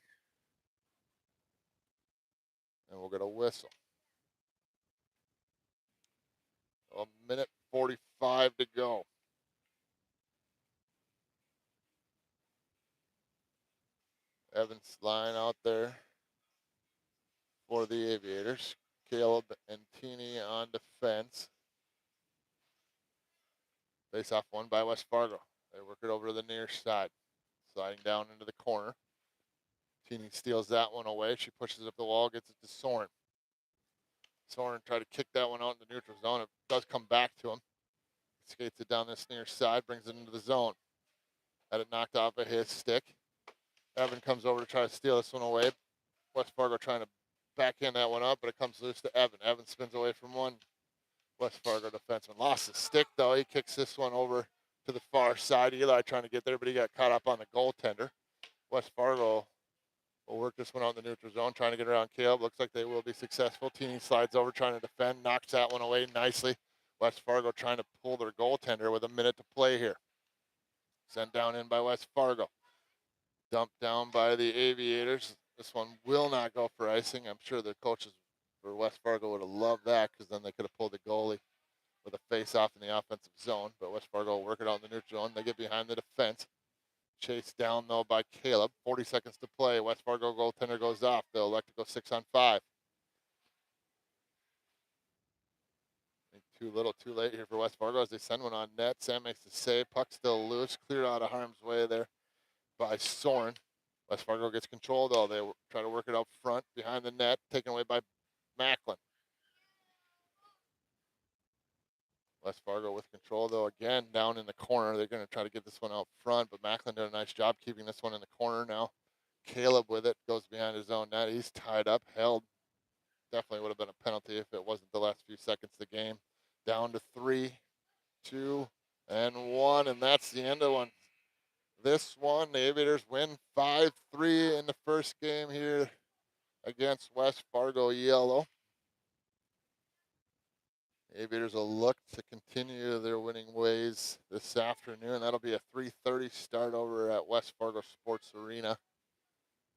And we'll get a whistle. A minute 45 to go. Evans line out there for the Aviators. Caleb and Teeny on defense. Face off one by West Fargo. They work it over to the near side. Sliding down into the corner. Teeny steals that one away. She pushes up the wall, gets it to Soren. Soren tried to kick that one out in the neutral zone. It does come back to him. Skates it down this near side, brings it into the zone. Had it knocked off of his stick. Evan comes over to try to steal this one away. West Fargo trying to backhand that one up, but it comes loose to Evan. Evan spins away from one West Fargo defenseman. Lost his stick, though. He kicks this one over to the far side. Eli trying to get there, but he got caught up on the goaltender. West Fargo will work this one out in the neutral zone, trying to get around Caleb. Looks like they will be successful. Teeny slides over, trying to defend, knocks that one away nicely. West Fargo trying to pull their goaltender with a minute to play here. Sent down in by West Fargo. Dumped down by the Aviators. This one will not go for icing. I'm sure the coaches for West Fargo would have loved that, because then they could have pulled the goalie with a face-off in the offensive zone. But West Fargo will work it out in the neutral zone. They get behind the defense. Chased down, though, by Caleb. 40 seconds to play. West Fargo goaltender goes off. They'll elect to go 6-on-5. Too little, too late here for West Fargo as they send one on net. Sam makes the save. Puck still loose. Cleared out of harm's way there by Soren. West Fargo gets control, though. They try to work it up front behind the net. Taken away by Macklin. West Fargo with control, though, again, down in the corner. They're going to try to get this one out front, but Macklin did a nice job keeping this one in the corner now. Caleb with it, goes behind his own net. He's tied up, held. Definitely would have been a penalty if it wasn't the last few seconds of the game. Down to 3, 2, and 1, and that's the end of one. This one, the Aviators win 5-3 in the first game here against West Fargo Yellow. Aviators will look to continue their winning ways this afternoon. That'll be a 3:30 start over at West Fargo Sports Arena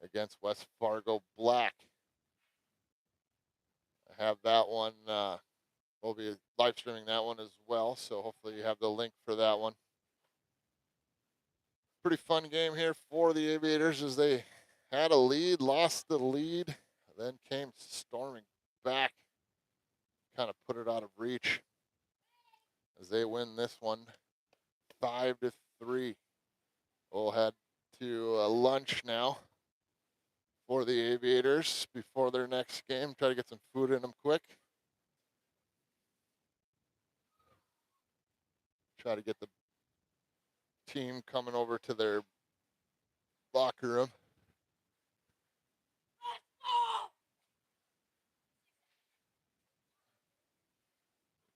against West Fargo Black. I have that one. We'll be live streaming that one as well, so hopefully you have the link for that one. Pretty fun game here for the Aviators as they had a lead, lost the lead, then came storming back. Kind of put it out of reach as they win this one 5-3. We'll head to lunch now for the Aviators before their next game. Try to get some food in them quick. Try to get the team coming over to their locker room.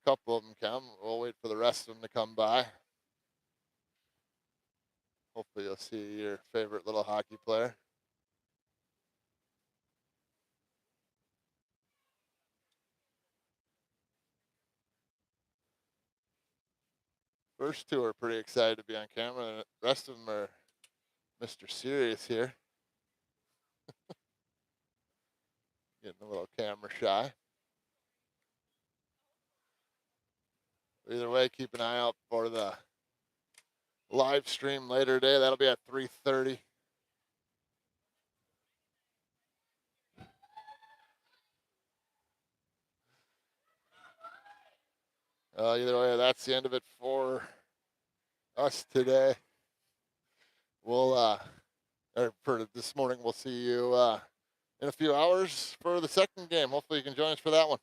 A couple of them come. We'll wait for the rest of them to come by. Hopefully you'll see your favorite little hockey player. First two are pretty excited to be on camera, and the rest of them are Mr. Serious here. Getting a little camera shy. Either way, keep an eye out for the live stream later today. That'll be at 3:30. Either way, that's the end of it for us today. We'll, or for this morning, we'll see you in a few hours for the second game. Hopefully you can join us for that one.